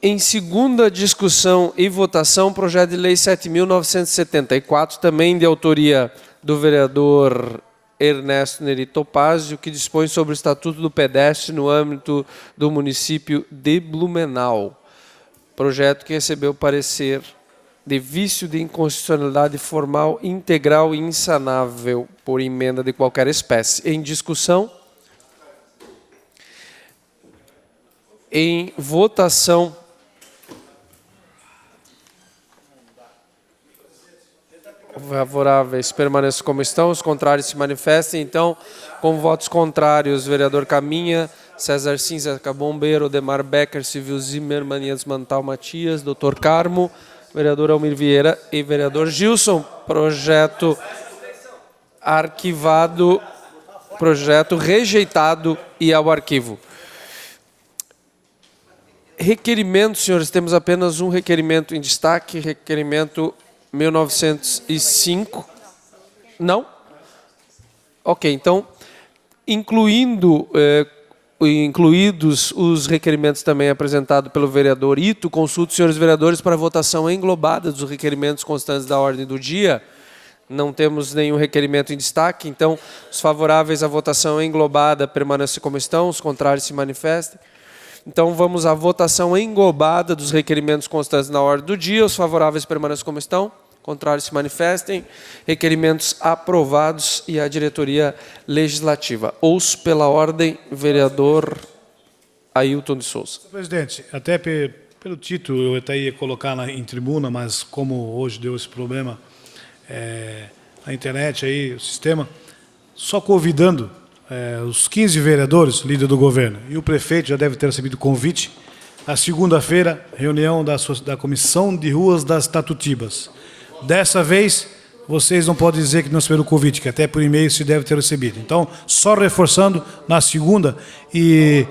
Em segunda discussão e votação, projeto de lei 7.974, também de autoria do vereador Ernesto Neri Topázio, que dispõe sobre o Estatuto do Pedestre no âmbito do município de Blumenau. Projeto que recebeu parecer de vício de inconstitucionalidade formal, integral e insanável por emenda de qualquer espécie. Em discussão. Em votação. Favoráveis permaneçam como estão, os contrários se manifestem. Então, com votos contrários, vereador Caminha, César Cinza, Zeca Bombeiro, Odemar Becker, Silvio Zimmermann, Mantal Matias, Dr. Carmo, vereador Almir Vieira e vereador Gilson. Projeto arquivado, projeto rejeitado e ao arquivo. Requerimento, senhores, temos apenas um requerimento em destaque, requerimento 1905. Não? Ok, então, incluídos os requerimentos também apresentados pelo vereador Ito, consulto os senhores vereadores para votação englobada dos requerimentos constantes da ordem do dia. Não temos nenhum requerimento em destaque, então os favoráveis à votação englobada permanecem como estão, os contrários se manifestem. Então vamos à votação englobada dos requerimentos constantes na ordem do dia, os favoráveis permanecem como estão, contrários se manifestem. Requerimentos aprovados e a diretoria legislativa. Ouço pela ordem, vereador Ailton de Souza. Senhor presidente, até Pelo título, eu até ia colocar em tribuna, mas como hoje deu esse problema na internet, aí, o sistema, só convidando os 15 vereadores, líder do governo, e o prefeito já deve ter recebido o convite, na segunda-feira, reunião da Comissão de Ruas das Tatutibas. Dessa vez, vocês não podem dizer que não receberam o convite, que até por e-mail se deve ter recebido. Então, só reforçando, na segunda, e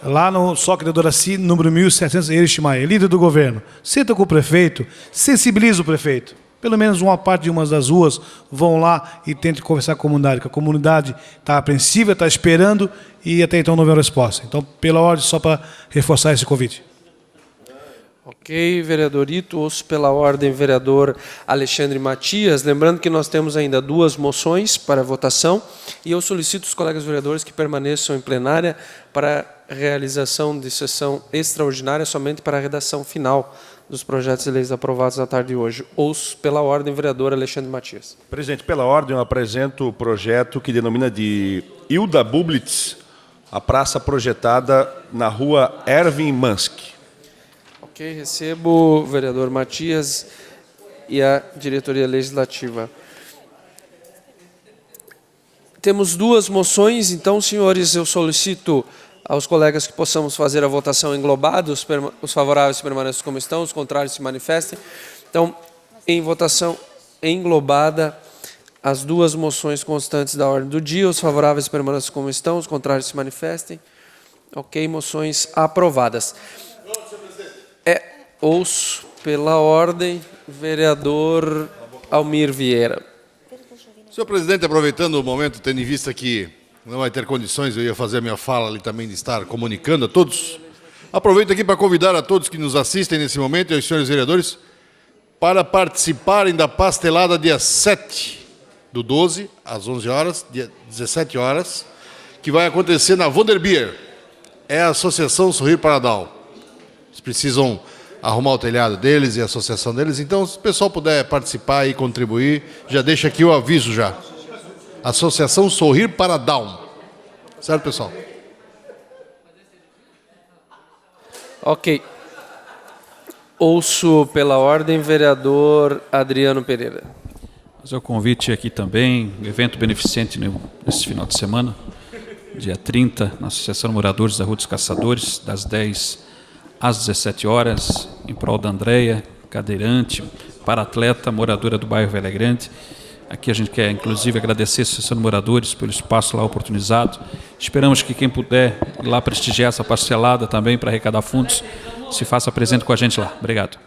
lá no Sócrates de Doraci, número 1700, Erich Maia, líder do governo, senta com o prefeito, sensibiliza o prefeito. Pelo menos uma parte de umas das ruas vão lá e tentem conversar com a comunidade, que a comunidade está apreensiva, está esperando e até então não veio resposta. Então, pela ordem, só para reforçar esse convite. Ok, vereador Ito. Ouço pela ordem, vereador Alexandre Matias. Lembrando que nós temos ainda 2 moções para votação e eu solicito os colegas vereadores que permaneçam em plenária para realização de sessão extraordinária somente para a redação final dos projetos de leis aprovados na tarde de hoje. Ouço pela ordem, vereador Alexandre Matias. Presidente, pela ordem, eu apresento o projeto que denomina de Hilda Bublitz, a praça projetada na rua Erwin Mansk. Ok, recebo o vereador Matias e a diretoria legislativa. Temos 2 moções, então, senhores, eu solicito aos colegas que possamos fazer a votação englobada, os favoráveis permaneçam como estão, os contrários se manifestem. Então, em votação englobada, as 2 moções constantes da ordem do dia, os favoráveis permaneçam como estão, os contrários se manifestem. Ok, moções aprovadas. Ouço pela ordem, vereador Almir Vieira. Senhor presidente, aproveitando o momento, tendo em vista que não vai ter condições, eu ia fazer a minha fala ali também de estar comunicando a todos. Aproveito aqui para convidar a todos que nos assistem nesse momento, e aos senhores vereadores, para participarem da pastelada dia 7/12, às 11 horas, dia 17 horas, que vai acontecer na Wunderbier. É a Associação Sorrir para Down. Eles precisam arrumar o telhado deles e a associação deles. Então, se o pessoal puder participar e contribuir, já deixa aqui o aviso já. Associação Sorrir para Down. Certo, pessoal? Ok. Ouço pela ordem, vereador Adriano Pereira. Fazer o convite aqui também, evento beneficente nesse final de semana, dia 30, na Associação Moradores da Rua dos Caçadores, das 10 às 17 horas, em prol da Andréia, cadeirante, para-atleta, moradora do bairro Velha Grande. Aqui a gente quer, inclusive, agradecer a Associação de Moradores pelo espaço lá oportunizado. Esperamos que quem puder ir lá prestigiar essa parcelada também para arrecadar fundos, se faça presente com a gente lá. Obrigado.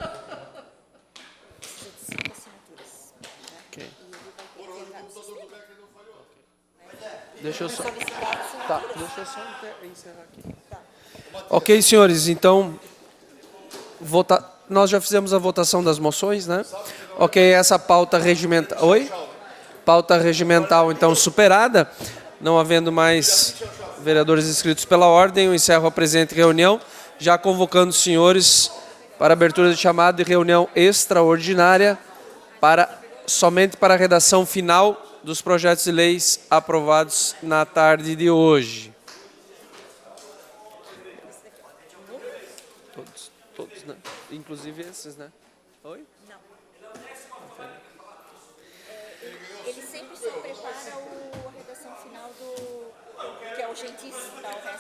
Deixa eu só encerrar aqui. Ok, senhores, então, nós já fizemos a votação das moções, né? Ok, essa pauta regimental... Oi? Pauta regimental, então, superada. Não havendo mais vereadores inscritos pela ordem, eu encerro a presente reunião, já convocando os senhores para abertura de chamada de reunião extraordinária, somente para a redação final dos projetos de leis aprovados na tarde de hoje. Todos, né? Inclusive esses, né? Oi? Não. Ele sempre se prepara a redação final que é urgentíssimo.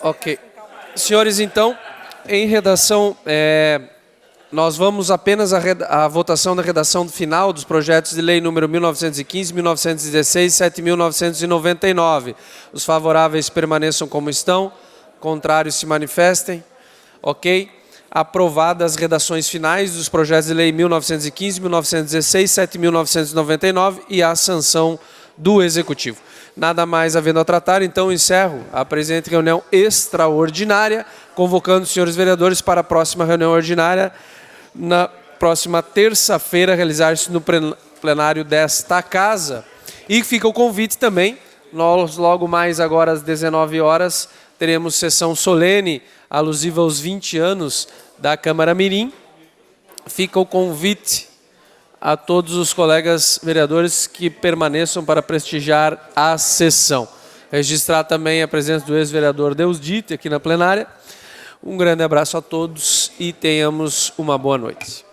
Ok. Senhores, então, em redação, nós vamos apenas à votação da redação final dos projetos de lei número 1915, 1916 e 7.999. Os favoráveis permaneçam como estão, contrários se manifestem. Ok? Aprovadas as redações finais dos projetos de lei 1915, 1916, 7.999 e a sanção do Executivo. Nada mais havendo a tratar, então encerro a presente reunião extraordinária, convocando os senhores vereadores para a próxima reunião ordinária, na próxima terça-feira, realizar-se no plenário desta casa. E fica o convite também, nós logo mais agora às 19 horas, teremos sessão solene, alusiva aos 20 anos da Câmara Mirim. Fica o convite a todos os colegas vereadores que permaneçam para prestigiar a sessão. Registrar também a presença do ex-vereador Deusdite aqui na plenária. Um grande abraço a todos e tenhamos uma boa noite.